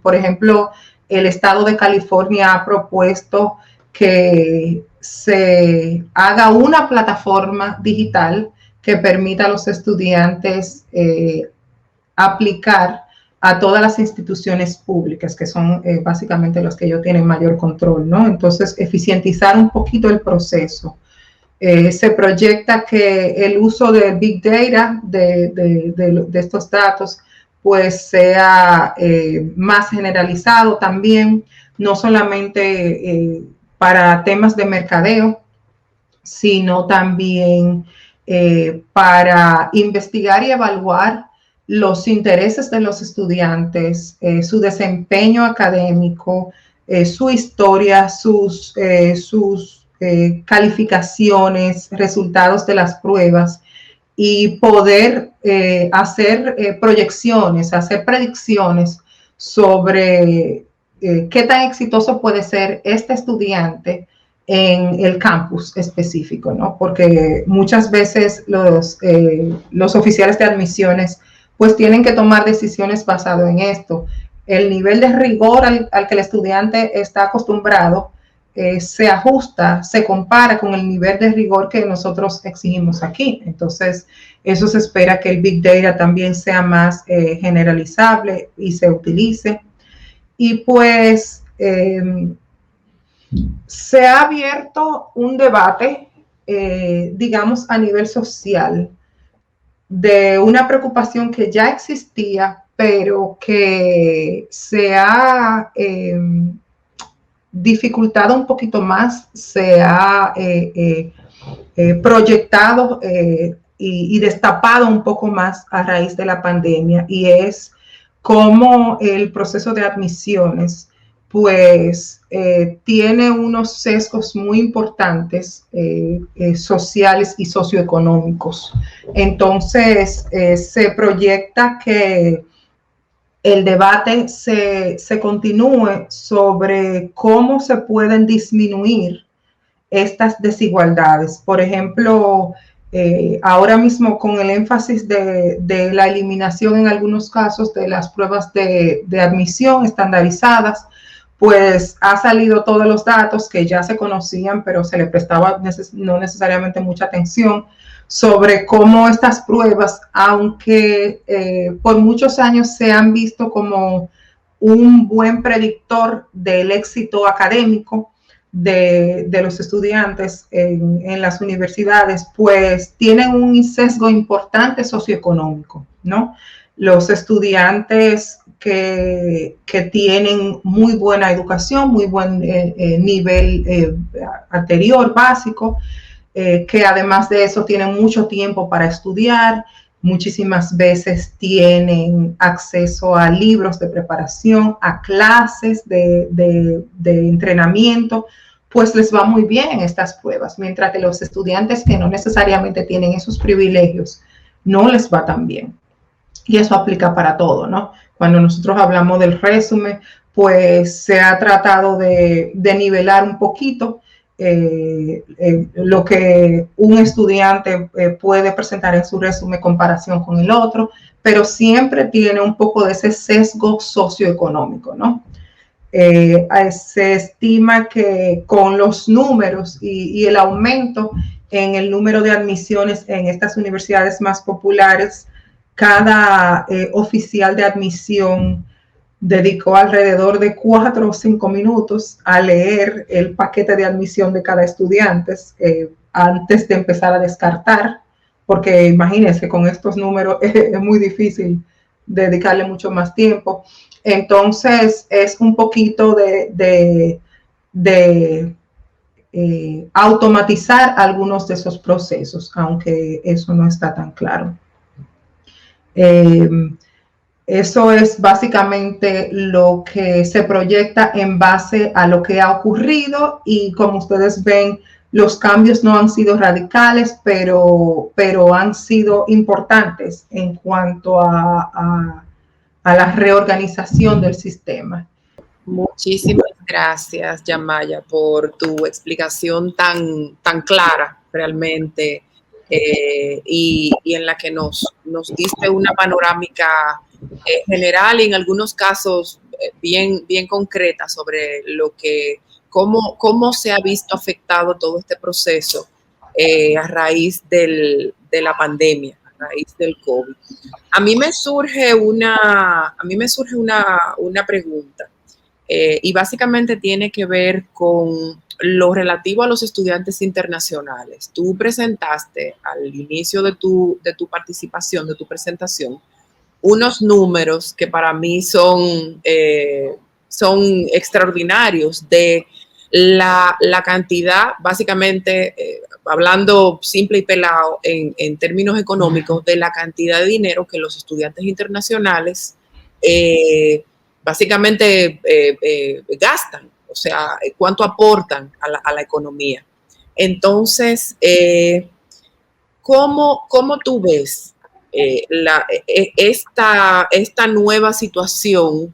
Por ejemplo, el estado de California ha propuesto que se haga una plataforma digital que permita a los estudiantes aplicar a todas las instituciones públicas, que son básicamente los que ellos tienen mayor control, ¿no? Entonces, eficientizar un poquito el proceso. Se proyecta que el uso de Big Data, de estos datos, pues sea más generalizado también, no solamente para temas de mercadeo, sino también para investigar y evaluar los intereses de los estudiantes, su desempeño académico, su historia, sus calificaciones, resultados de las pruebas, y poder hacer proyecciones, hacer predicciones sobre qué tan exitoso puede ser este estudiante en el campus específico, ¿no? Porque muchas veces los oficiales de admisiones pues tienen que tomar decisiones basadas en esto. El nivel de rigor al que el estudiante está acostumbrado se ajusta, se compara con el nivel de rigor que nosotros exigimos aquí. Entonces, eso se espera que el Big Data también sea más generalizable y se utilice. Y pues se ha abierto un debate, digamos, a nivel social, de una preocupación que ya existía, pero que se ha dificultado un poquito más, se ha proyectado y destapado un poco más a raíz de la pandemia, y es cómo el proceso de admisiones pues tiene unos sesgos muy importantes sociales y socioeconómicos. Entonces se proyecta que el debate se continúe sobre cómo se pueden disminuir estas desigualdades. Por ejemplo, ahora mismo con el énfasis de la eliminación en algunos casos de las pruebas de admisión estandarizadas, pues ha salido todos los datos que ya se conocían, pero se le prestaba no necesariamente mucha atención, sobre cómo estas pruebas, aunque por muchos años se han visto como un buen predictor del éxito académico de los estudiantes en las universidades, pues tienen un sesgo importante socioeconómico, ¿no? Los estudiantes que tienen muy buena educación, muy buen nivel anterior, básico, que además de eso tienen mucho tiempo para estudiar, muchísimas veces tienen acceso a libros de preparación, a clases de entrenamiento, pues les va muy bien en estas pruebas, mientras que los estudiantes que no necesariamente tienen esos privilegios no les va tan bien. Y eso aplica para todo, ¿no? Cuando nosotros hablamos del resumen, pues se ha tratado de nivelar un poquito lo que un estudiante puede presentar en su resumen en comparación con el otro, pero siempre tiene un poco de ese sesgo socioeconómico, ¿no? Se estima que con los números y el aumento en el número de admisiones en estas universidades más populares, cada oficial de admisión dedicó alrededor de 4 o 5 minutos a leer el paquete de admisión de cada estudiante antes de empezar a descartar, porque imagínense, con estos números es muy difícil dedicarle mucho más tiempo. Entonces es un poquito de automatizar algunos de esos procesos, aunque eso no está tan claro. Eso es básicamente lo que se proyecta en base a lo que ha ocurrido, y como ustedes ven, los cambios no han sido radicales, pero han sido importantes en cuanto a la reorganización del sistema. Muchísimas gracias, Yamaya, por tu explicación tan clara realmente y en la que nos diste una panorámica general y en algunos casos bien concreta sobre cómo se ha visto afectado todo este proceso a raíz de la pandemia, a raíz del COVID. A mí me surge una pregunta. Y básicamente tiene que ver con lo relativo a los estudiantes internacionales. Tú presentaste al inicio de tu participación, de tu presentación, unos números que para mí son extraordinarios de la cantidad, básicamente, hablando simple y pelado en términos económicos, de la cantidad de dinero que los estudiantes internacionales básicamente gastan, o sea, cuánto aportan a la economía. Entonces, ¿cómo tú ves esta nueva situación,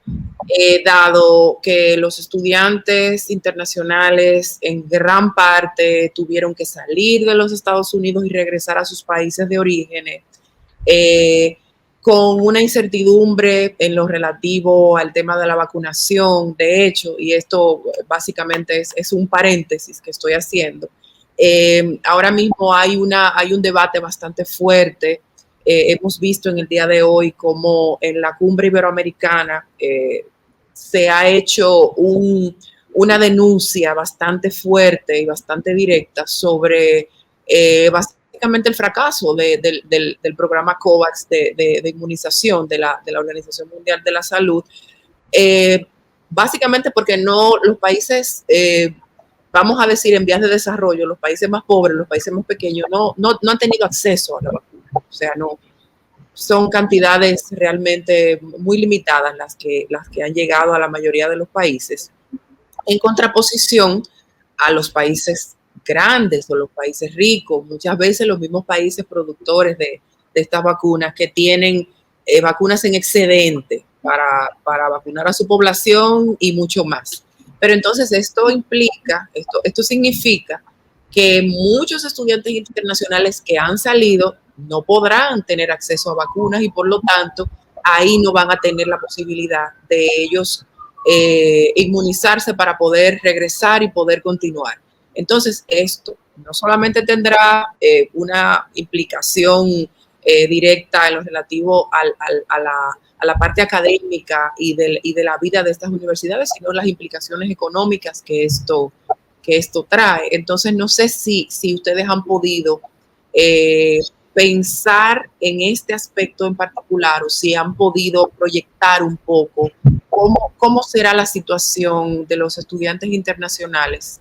dado que los estudiantes internacionales en gran parte tuvieron que salir de los Estados Unidos y regresar a sus países de origen? con una incertidumbre en lo relativo al tema de la vacunación. De hecho, y esto básicamente es un paréntesis que estoy haciendo, ahora mismo hay un debate bastante fuerte. Hemos visto en el día de hoy cómo en la cumbre iberoamericana se ha hecho una denuncia bastante fuerte y bastante directa sobre básicamente el fracaso del programa COVAX de inmunización de la Organización Mundial de la Salud, básicamente porque los países, vamos a decir, en vías de desarrollo, los países más pobres, los países más pequeños, no han tenido acceso a la vacuna. O sea, no son cantidades realmente muy limitadas las que han llegado a la mayoría de los países, en contraposición a los países grandes o los países ricos, muchas veces los mismos países productores de estas vacunas que tienen vacunas en excedente para vacunar a su población y mucho más. Pero entonces esto significa que muchos estudiantes internacionales que han salido no podrán tener acceso a vacunas y por lo tanto ahí no van a tener la posibilidad de ellos inmunizarse para poder regresar y poder continuar. Entonces esto no solamente tendrá una implicación directa en lo relativo a la parte académica y de la vida de estas universidades, sino las implicaciones económicas que esto trae. Entonces no sé si ustedes han podido pensar en este aspecto en particular o si han podido proyectar un poco cómo será la situación de los estudiantes internacionales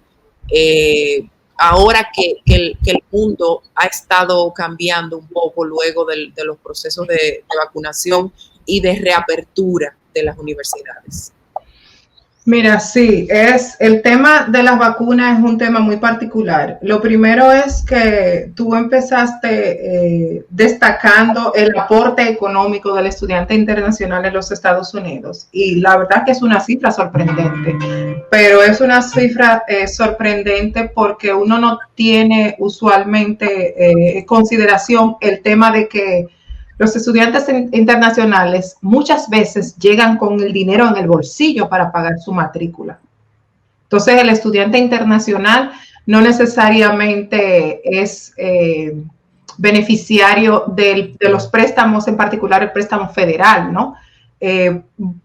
ahora que el mundo ha estado cambiando un poco luego de los procesos de vacunación y de reapertura de las universidades. Mira, sí, el tema de las vacunas es un tema muy particular. Lo primero es que tú empezaste destacando el aporte económico del estudiante internacional en los Estados Unidos y la verdad que es una cifra sorprendente, pero es una cifra sorprendente porque uno no tiene usualmente en consideración el tema de que los estudiantes internacionales muchas veces llegan con el dinero en el bolsillo para pagar su matrícula. Entonces, el estudiante internacional no necesariamente es beneficiario de los préstamos, en particular el préstamo federal, ¿no?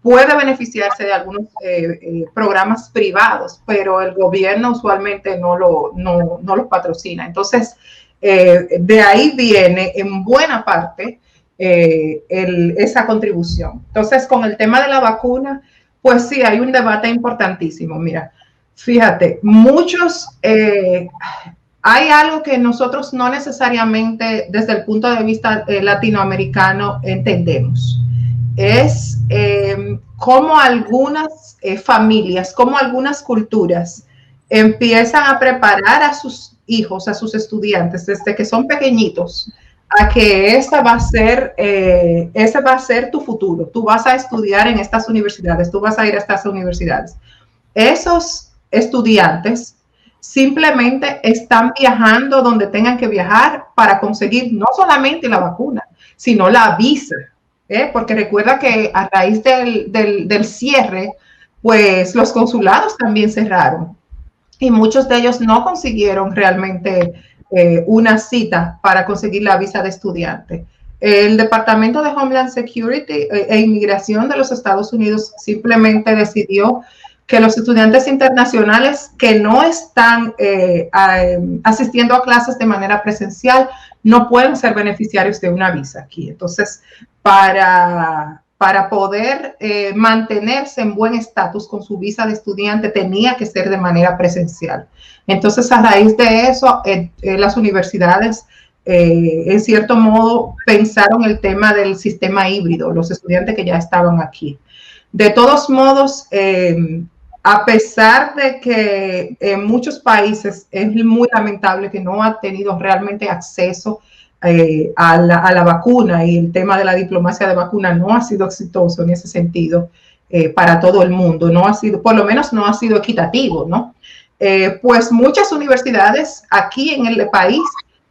Puede beneficiarse de algunos programas privados, pero el gobierno usualmente no los patrocina. Entonces, de ahí viene en buena parte esa contribución. Entonces, con el tema de la vacuna, pues sí, hay un debate importantísimo. Mira, fíjate, hay algo que nosotros no necesariamente desde el punto de vista latinoamericano entendemos. Es cómo algunas familias, cómo algunas culturas empiezan a preparar a sus hijos, a sus estudiantes, desde que son pequeñitos, a que ese va a ser tu futuro. Tú vas a estudiar en estas universidades, tú vas a ir a estas universidades. Esos estudiantes simplemente están viajando donde tengan que viajar para conseguir no solamente la vacuna, sino la visa. Porque recuerda que a raíz del cierre, pues los consulados también cerraron y muchos de ellos no consiguieron realmente una cita para conseguir la visa de estudiante. El Departamento de Homeland Security e Inmigración de los Estados Unidos simplemente decidió que los estudiantes internacionales que no están asistiendo a clases de manera presencial no pueden ser beneficiarios de una visa aquí. Entonces, para poder mantenerse en buen estatus con su visa de estudiante tenía que ser de manera presencial. Entonces, a raíz de eso, las universidades, en cierto modo, pensaron el tema del sistema híbrido, los estudiantes que ya estaban aquí. De todos modos, a pesar de que en muchos países es muy lamentable que no ha tenido realmente acceso a la vacuna y el tema de la diplomacia de vacuna no ha sido exitoso en ese sentido para todo el mundo, no ha sido, por lo menos no ha sido equitativo, ¿no? Pues muchas universidades aquí en el país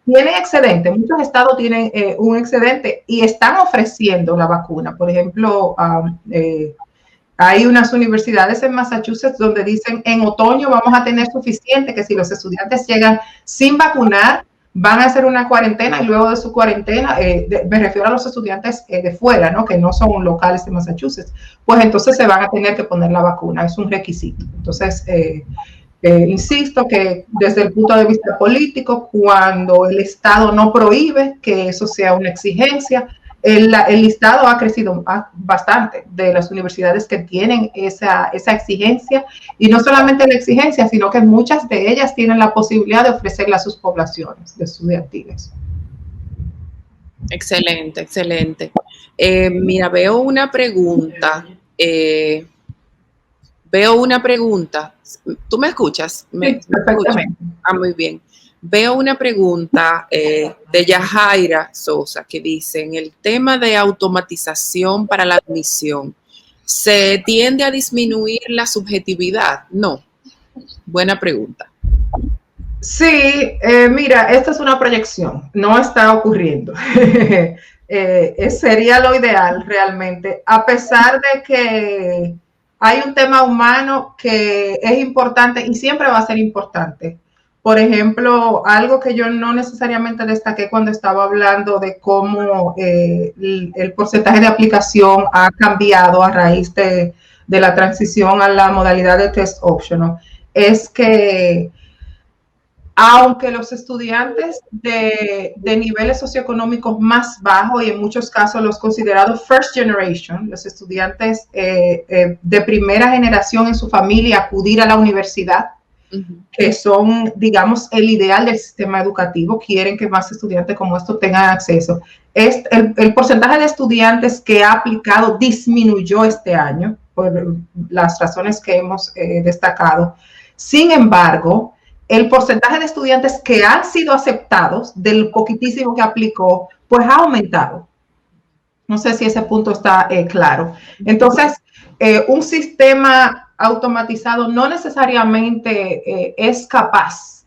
tienen excedente, muchos estados tienen un excedente y están ofreciendo la vacuna. Por ejemplo, hay unas universidades en Massachusetts donde dicen en otoño vamos a tener suficiente, que si los estudiantes llegan sin vacunar, van a hacer una cuarentena y luego de su cuarentena, me refiero a los estudiantes de fuera, ¿no? Que no son locales de Massachusetts, pues entonces se van a tener que poner la vacuna, es un requisito. Entonces, insisto que desde el punto de vista político, cuando el Estado no prohíbe que eso sea una exigencia, el listado ha crecido bastante de las universidades que tienen esa exigencia, y no solamente la exigencia, sino que muchas de ellas tienen la posibilidad de ofrecerla a sus poblaciones de estudiantiles. Excelente, excelente. Mira, veo una pregunta. ¿Tú me escuchas? Sí, perfectamente. Muy bien. Veo una pregunta de Yajaira Sosa que dice, en el tema de automatización para la admisión, ¿se tiende a disminuir la subjetividad? No. Buena pregunta. Sí, mira, esta es una proyección, no está ocurriendo. Sería lo ideal realmente, a pesar de que hay un tema humano que es importante y siempre va a ser importante. Por ejemplo, algo que yo no necesariamente destaqué cuando estaba hablando de cómo el porcentaje de aplicación ha cambiado a raíz de la transición a la modalidad de test optional, es que aunque los estudiantes de niveles socioeconómicos más bajos, y en muchos casos los considerados first generation, los estudiantes de primera generación en su familia, acudir a la universidad, que son, digamos, el ideal del sistema educativo, quieren que más estudiantes como estos tengan acceso. El porcentaje de estudiantes que ha aplicado disminuyó este año, por las razones que hemos destacado. Sin embargo, el porcentaje de estudiantes que han sido aceptados del poquitísimo que aplicó, pues ha aumentado. No sé si ese punto está claro. Entonces, un sistema automatizado no necesariamente es capaz,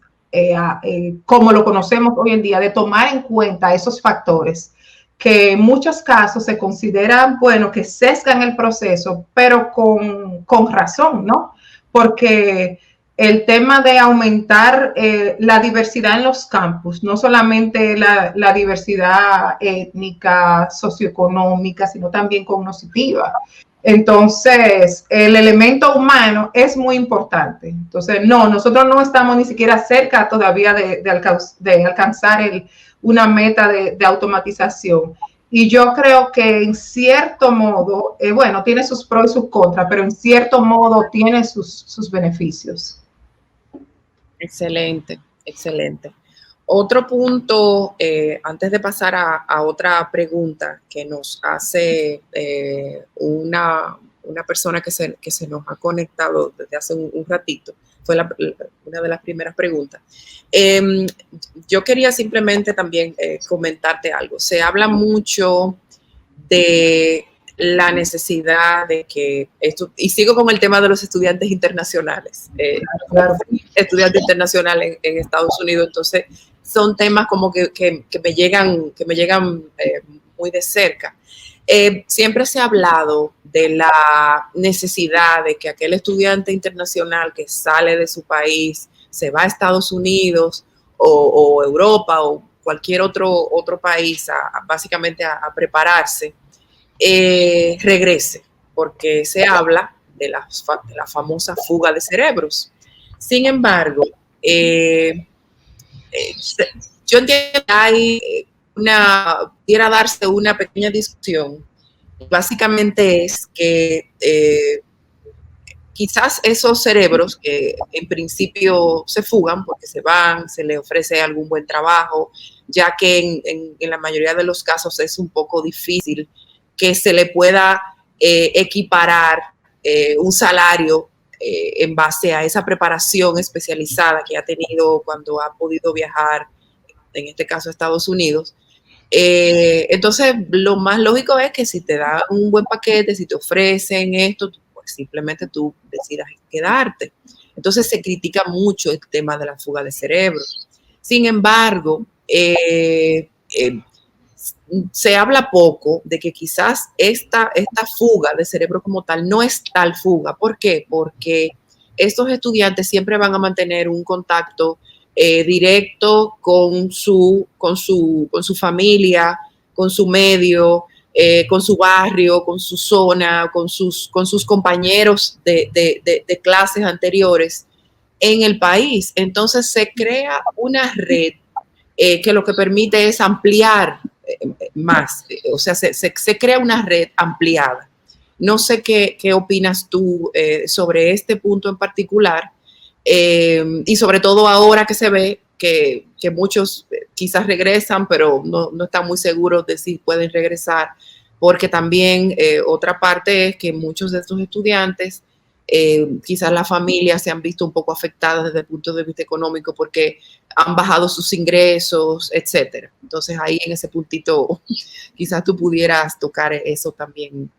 como lo conocemos hoy en día, de tomar en cuenta esos factores que en muchos casos se consideran, bueno, que sesgan el proceso, pero con razón, ¿no? Porque el tema de aumentar la diversidad en los campus, no solamente la diversidad étnica, socioeconómica, sino también cognitiva. Entonces, el elemento humano es muy importante. Entonces, nosotros no estamos ni siquiera cerca todavía de alcanzar una meta de automatización. Y yo creo que en cierto modo, bueno, tiene sus pros y sus contras, pero en cierto modo tiene sus beneficios. Excelente, excelente. Otro punto, antes de pasar a otra pregunta que nos hace una persona que se nos ha conectado desde hace un ratito, fue una de las primeras preguntas. Yo quería simplemente también comentarte algo. Se habla mucho de la necesidad de que esto, y sigo con el tema de los estudiantes internacionales, claro. Estudiante internacional en Estados Unidos, entonces son temas como que me llegan muy de cerca. Siempre se ha hablado de la necesidad de que aquel estudiante internacional que sale de su país, se va a Estados Unidos o Europa o cualquier otro país básicamente a prepararse, regrese, porque se habla de la famosa fuga de cerebros. Sin embargo, yo entiendo que hay quiera darse una pequeña discusión. Básicamente es que quizás esos cerebros que en principio se fugan porque se van, se les ofrece algún buen trabajo, ya que en la mayoría de los casos es un poco difícil que se le pueda equiparar un salario en base a esa preparación especializada que ha tenido cuando ha podido viajar, en este caso a Estados Unidos. Entonces, lo más lógico es que si te dan un buen paquete, si te ofrecen esto, pues simplemente tú decidas quedarte. Entonces, se critica mucho el tema de la fuga de cerebros. Sin embargo, se habla poco de que quizás esta fuga de cerebro como tal no es tal fuga. ¿Por qué? Porque estos estudiantes siempre van a mantener un contacto directo con su familia, con su medio, con su barrio, con su zona, con sus compañeros de clases anteriores en el país. Entonces se crea una red que lo que permite es ampliar más, o sea, se crea una red ampliada. No sé qué opinas tú sobre este punto en particular, y sobre todo ahora que se ve que muchos quizás regresan, pero no están muy seguros de si pueden regresar, porque también otra parte es que muchos de estos estudiantes, quizás las familias se han visto un poco afectadas desde el punto de vista económico porque han bajado sus ingresos, etcétera. Entonces ahí en ese puntito quizás tú pudieras tocar eso también.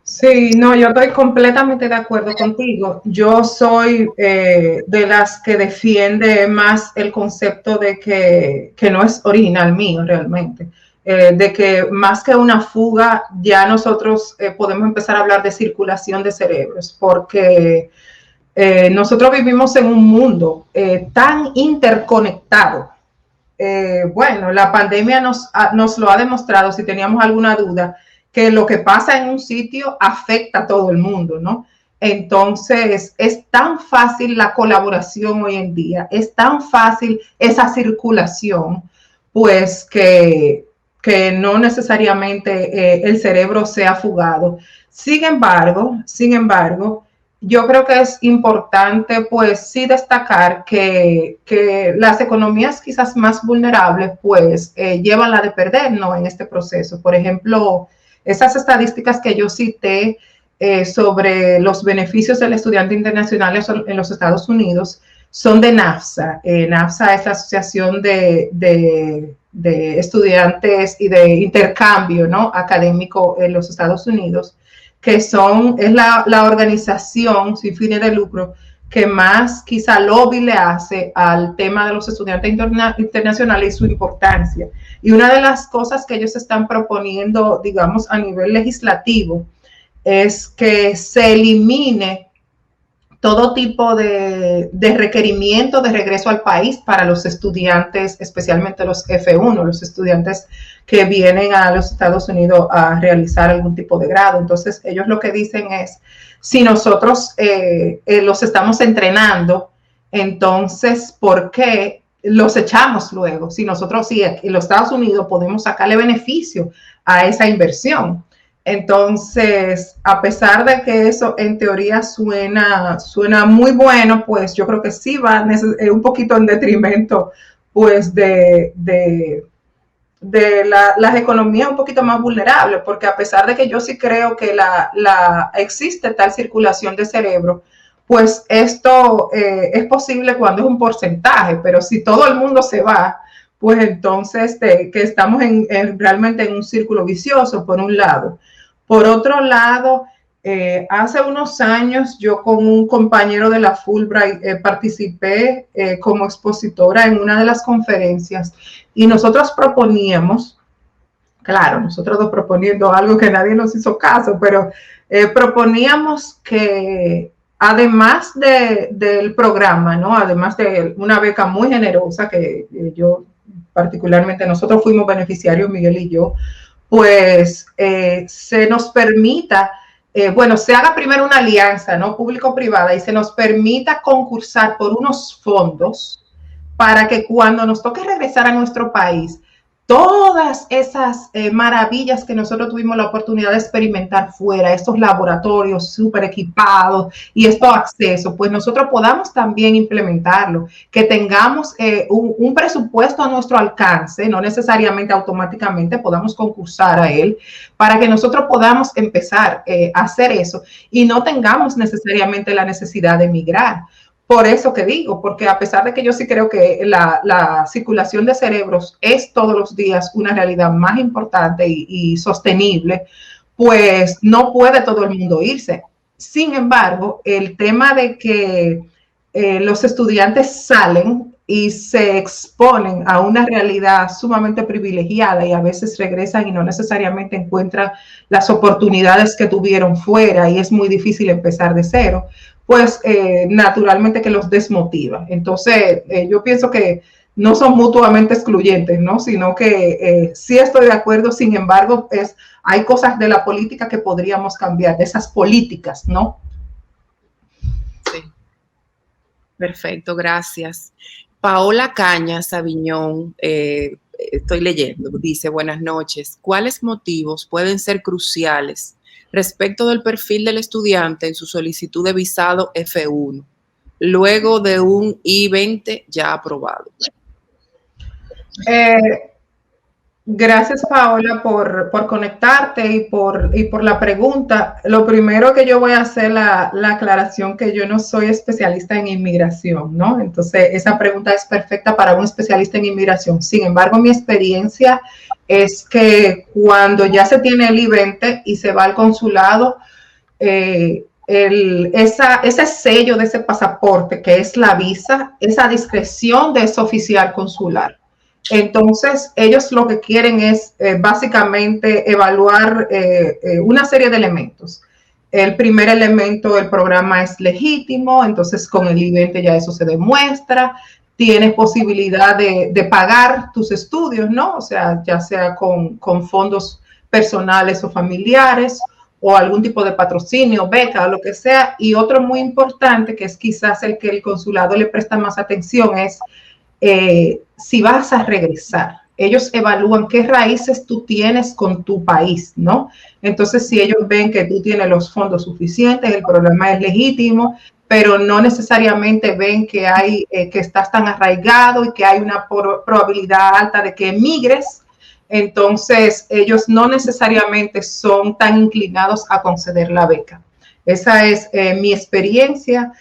Sí, no, yo estoy completamente de acuerdo contigo. Yo soy de las que defiende más el concepto de que no es original mío realmente, de que más que una fuga, ya nosotros podemos empezar a hablar de circulación de cerebros, porque nosotros vivimos en un mundo tan interconectado. Bueno, la pandemia nos lo ha demostrado, si teníamos alguna duda, que lo que pasa en un sitio afecta a todo el mundo, ¿no? Entonces, es tan fácil la colaboración hoy en día, es tan fácil esa circulación, pues que no necesariamente el cerebro sea fugado. Sin embargo, yo creo que es importante, pues, sí destacar que las economías quizás más vulnerables, pues, llevan la de perder, ¿no? En este proceso. Por ejemplo, esas estadísticas que yo cité sobre los beneficios del estudiante internacional en los Estados Unidos son de NAFSA. NAFSA es la Asociación de Estudiantes y de Intercambio, ¿no? Académico en los Estados Unidos, que es la organización sin fines de lucro que más quizá lobby le hace al tema de los estudiantes internacionales y su importancia. Y una de las cosas que ellos están proponiendo, digamos, a nivel legislativo, es que se elimine todo tipo de requerimiento de regreso al país para los estudiantes, especialmente los F1, los estudiantes que vienen a los Estados Unidos a realizar algún tipo de grado. Entonces, ellos lo que dicen es, si nosotros los estamos entrenando, entonces, ¿por qué los echamos luego? Si nosotros, sí, en los Estados Unidos podemos sacarle beneficio a esa inversión. Entonces, a pesar de que eso en teoría suena muy bueno, pues yo creo que sí va un poquito en detrimento, pues, de las economías un poquito más vulnerables, porque a pesar de que yo sí creo que existe tal circulación de cerebro, pues esto es posible cuando es un porcentaje, pero si todo el mundo se va, pues entonces que estamos realmente en un círculo vicioso, por un lado. Por otro lado, hace unos años yo con un compañero de la Fulbright participé como expositora en una de las conferencias y nosotros proponíamos, claro, nosotros dos proponiendo algo que nadie nos hizo caso, pero proponíamos que además del programa, ¿no? Además de una beca muy generosa que yo particularmente, nosotros fuimos beneficiarios, Miguel y yo, pues se nos permita, bueno, se haga primero una alianza, ¿no? Público-privada y se nos permita concursar por unos fondos para que cuando nos toque regresar a nuestro país, todas esas maravillas que nosotros tuvimos la oportunidad de experimentar fuera, estos laboratorios súper equipados y estos accesos, pues nosotros podamos también implementarlo, que tengamos un presupuesto a nuestro alcance, no necesariamente automáticamente podamos concursar a él, para que nosotros podamos empezar a hacer eso y no tengamos necesariamente la necesidad de emigrar. Por eso que digo, porque a pesar de que yo sí creo que la circulación de cerebros es todos los días una realidad más importante y sostenible, pues no puede todo el mundo irse. Sin embargo, el tema de que los estudiantes salen y se exponen a una realidad sumamente privilegiada y a veces regresan y no necesariamente encuentran las oportunidades que tuvieron fuera y es muy difícil empezar de cero, pues naturalmente que los desmotiva. Entonces, yo pienso que no son mutuamente excluyentes, ¿no? Sino que sí estoy de acuerdo, sin embargo, hay cosas de la política que podríamos cambiar, de esas políticas, ¿no? Sí. Perfecto, gracias. Paola Cañas Aviñón, estoy leyendo, dice, buenas noches. ¿Cuáles motivos pueden ser cruciales respecto del perfil del estudiante en su solicitud de visado F1, luego de un I-20 ya aprobado? Gracias, Paola, por conectarte y por la pregunta. Lo primero que yo voy a hacer la aclaración que yo no soy especialista en inmigración, ¿no? Entonces, esa pregunta es perfecta para un especialista en inmigración. Sin embargo, mi experiencia es que cuando ya se tiene el I-20 y se va al consulado, ese sello de ese pasaporte, que es la visa, esa discreción de ese oficial consular. Entonces, ellos lo que quieren es básicamente evaluar una serie de elementos. El primer elemento del programa es legítimo, entonces con el I-20 ya eso se demuestra. Tienes posibilidad de pagar tus estudios, ¿no? O sea, ya sea con fondos personales o familiares o algún tipo de patrocinio, beca o lo que sea. Y otro muy importante, que es quizás el que el consulado le presta más atención, es si vas a regresar. Ellos evalúan qué raíces tú tienes con tu país, ¿no? Entonces, si ellos ven que tú tienes los fondos suficientes, el programa es legítimo, pero no necesariamente ven que que estás tan arraigado y que hay una probabilidad alta de que emigres, entonces ellos no necesariamente son tan inclinados a conceder la beca. Esa es mi experiencia.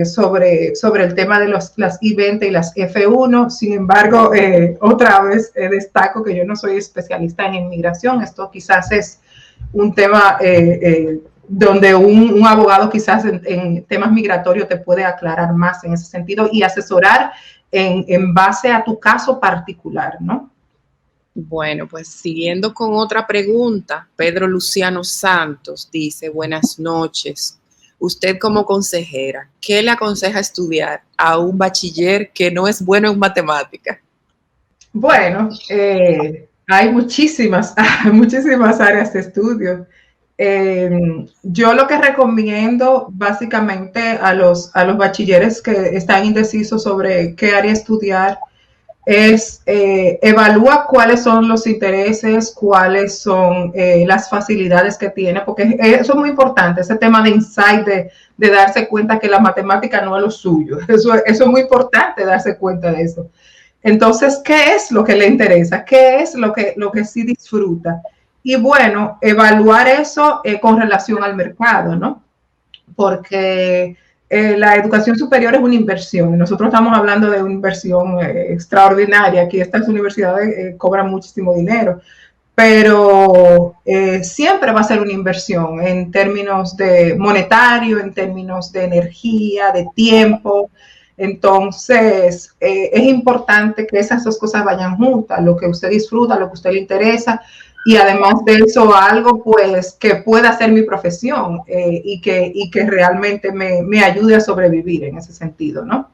Sobre el tema de las I-20 y las F1. Sin embargo, otra vez destaco que yo no soy especialista en inmigración. Esto quizás es un tema donde un abogado quizás en temas migratorios te puede aclarar más en ese sentido y asesorar en base a tu caso particular, ¿no? Bueno, pues siguiendo con otra pregunta, Pedro Luciano Santos dice, buenas noches. Usted como consejera, ¿qué le aconseja estudiar a un bachiller que no es bueno en matemática? Bueno, hay muchísimas áreas de estudio. Yo lo que recomiendo básicamente a los bachilleres que están indecisos sobre qué área estudiar es evalúa cuáles son los intereses, cuáles son las facilidades que tiene, porque eso es muy importante, ese tema de insight, de darse cuenta que la matemática no es lo suyo. Eso es muy importante, darse cuenta de eso. Entonces, ¿qué es lo que le interesa? ¿Qué es lo que sí disfruta? Y bueno, evaluar eso con relación al mercado, ¿no? Porque la educación superior es una inversión. Nosotros estamos hablando de una inversión extraordinaria. Aquí estas universidades cobran muchísimo dinero, pero siempre va a ser una inversión en términos de monetario, en términos de energía, de tiempo. Entonces, es importante que esas dos cosas vayan juntas, lo que usted disfruta, lo que a usted le interesa, y además de eso algo pues que pueda ser mi profesión y que realmente me ayude a sobrevivir en ese sentido, ¿no?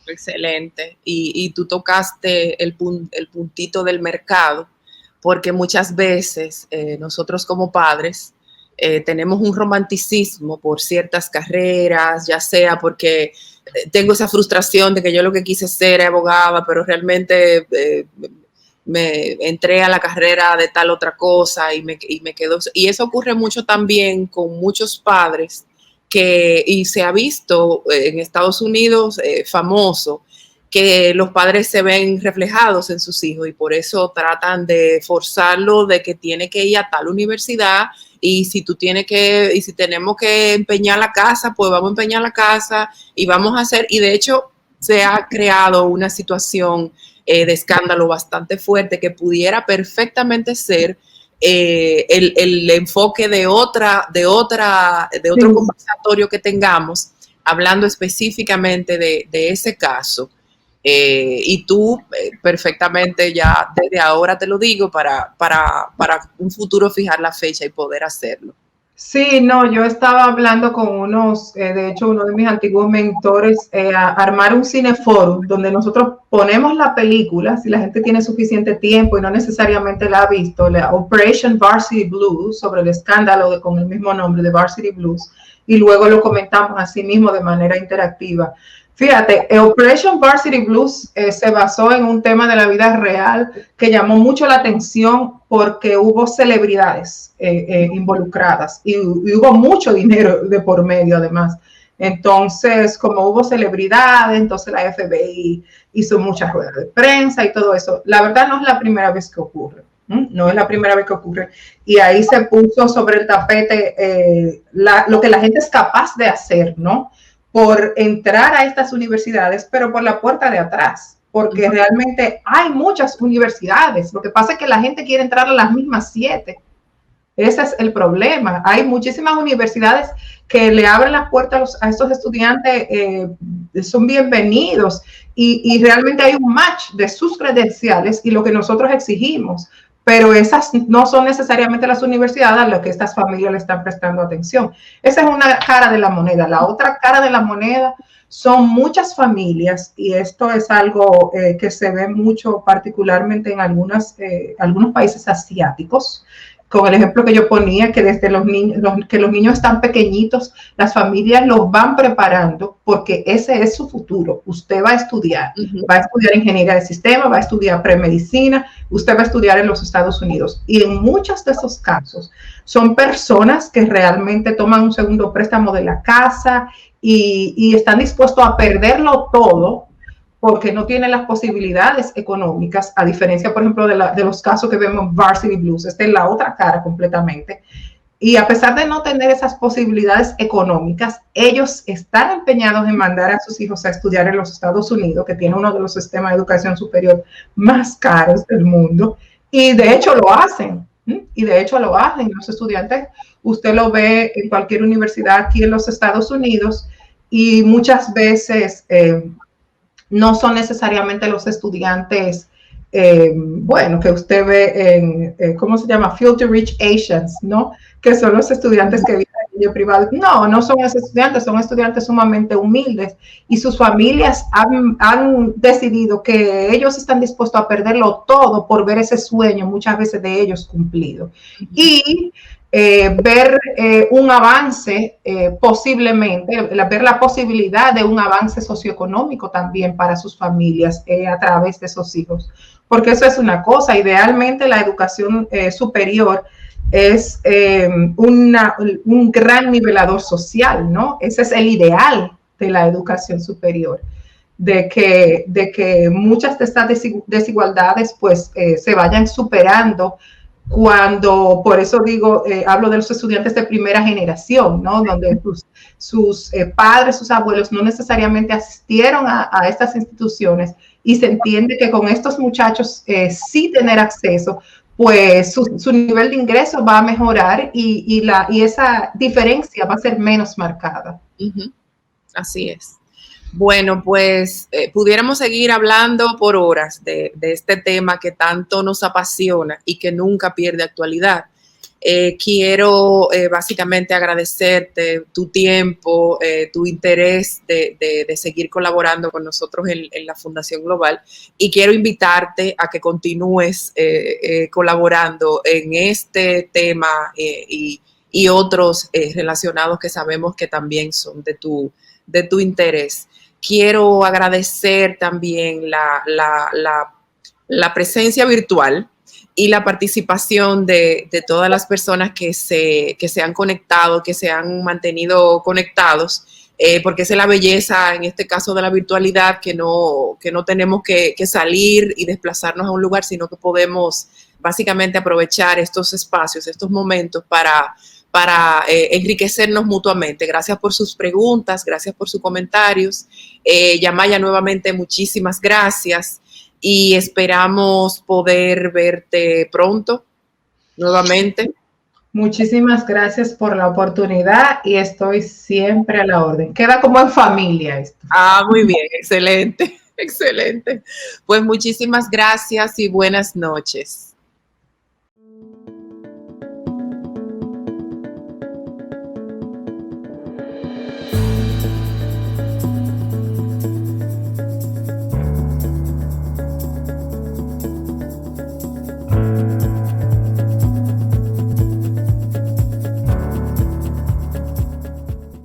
Excelente. Y tú tocaste el puntito del mercado, porque muchas veces nosotros como padres tenemos un romanticismo por ciertas carreras, ya sea porque tengo esa frustración de que yo lo que quise ser era abogada, pero realmente me entré a la carrera de tal otra cosa y me quedó. Y eso ocurre mucho también con muchos padres y se ha visto en Estados Unidos famoso, que los padres se ven reflejados en sus hijos y por eso tratan de forzarlo de que tiene que ir a tal universidad y si tenemos que empeñar la casa, pues vamos a empeñar la casa y vamos a hacer, y de hecho se ha creado una situación de escándalo bastante fuerte que pudiera perfectamente ser el enfoque de otro conversatorio que tengamos hablando específicamente de ese caso. Y tú perfectamente ya desde ahora te lo digo para un futuro fijar la fecha y poder hacerlo. Sí, no, yo estaba hablando con unos, de hecho, uno de mis antiguos mentores, a armar un cineforum donde nosotros ponemos la película, si la gente tiene suficiente tiempo y no necesariamente la ha visto, la Operation Varsity Blues, sobre el escándalo con el mismo nombre de Varsity Blues, y luego lo comentamos así mismo de manera interactiva. Fíjate, Operation Varsity Blues se basó en un tema de la vida real que llamó mucho la atención porque hubo celebridades involucradas y hubo mucho dinero de por medio además. Entonces, como hubo celebridades, entonces la FBI hizo muchas ruedas de prensa y todo eso. La verdad no es la primera vez que ocurre. No es la primera vez que ocurre. Y ahí se puso sobre el tapete lo que la gente es capaz de hacer, ¿no? Por entrar a estas universidades, pero por la puerta de atrás, porque realmente hay muchas universidades. Lo que pasa es que la gente quiere entrar a las mismas 7. Ese es el problema. Hay muchísimas universidades que le abren las puertas a estos estudiantes, son bienvenidos y realmente hay un match de sus credenciales y lo que nosotros exigimos. Pero esas no son necesariamente las universidades a las que estas familias le están prestando atención. Esa es una cara de la moneda. La otra cara de la moneda son muchas familias, y esto es algo que se ve mucho particularmente en algunos países asiáticos, con el ejemplo que yo ponía, que desde los niños están pequeñitos, las familias los van preparando porque ese es su futuro. Usted va a estudiar ingeniería de sistema, va a estudiar premedicina, usted va a estudiar en los Estados Unidos. Y en muchos de esos casos son personas que realmente toman un segundo préstamo de la casa y están dispuestos a perderlo todo porque no tienen las posibilidades económicas, a diferencia, por ejemplo, de los casos que vemos en Varsity Blues. Esta es la otra cara completamente. Y a pesar de no tener esas posibilidades económicas, ellos están empeñados en mandar a sus hijos a estudiar en los Estados Unidos, que tiene uno de los sistemas de educación superior más caros del mundo, y de hecho lo hacen. Y de hecho lo hacen los estudiantes. Usted lo ve en cualquier universidad aquí en los Estados Unidos, y muchas veces no son necesariamente los estudiantes, bueno, que usted ve en, ¿cómo se llama? Filthy Rich Asians, ¿no? Que son los estudiantes que viven en el privado. No, no son esos estudiantes, son estudiantes sumamente humildes y sus familias han decidido que ellos están dispuestos a perderlo todo por ver ese sueño, muchas veces de ellos cumplido. Y ver un avance, posiblemente, ver la posibilidad de un avance socioeconómico también para sus familias a través de esos hijos. Porque eso es una cosa, idealmente la educación superior es un gran nivelador social, ¿no? Ese es el ideal de la educación superior. De que muchas de estas desigualdades pues se vayan superando cuando, por eso digo, hablo de los estudiantes de primera generación, ¿no? Donde sus padres, sus abuelos no necesariamente asistieron a estas instituciones y se entiende que con estos muchachos sí tener acceso, pues su nivel de ingreso va a mejorar y esa diferencia va a ser menos marcada. Así es. Bueno, pues pudiéramos seguir hablando por horas de este tema que tanto nos apasiona y que nunca pierde actualidad. Quiero básicamente agradecerte tu tiempo, tu interés de seguir colaborando con nosotros en la Fundación Global, y quiero invitarte a que continúes colaborando en este tema y otros relacionados que sabemos que también son de tu interés. Quiero agradecer también la presencia virtual y la participación de todas las personas que se han conectado, que se han mantenido conectados, porque esa es la belleza, en este caso de la virtualidad, que no tenemos que salir y desplazarnos a un lugar, sino que podemos básicamente aprovechar estos espacios, estos momentos para enriquecernos mutuamente. Gracias por sus preguntas, gracias por sus comentarios. Yamaya, nuevamente muchísimas gracias y esperamos poder verte pronto nuevamente. Muchísimas gracias por la oportunidad y estoy siempre a la orden. Queda como en familia esto. Ah, muy bien, excelente, excelente. Pues muchísimas gracias y buenas noches.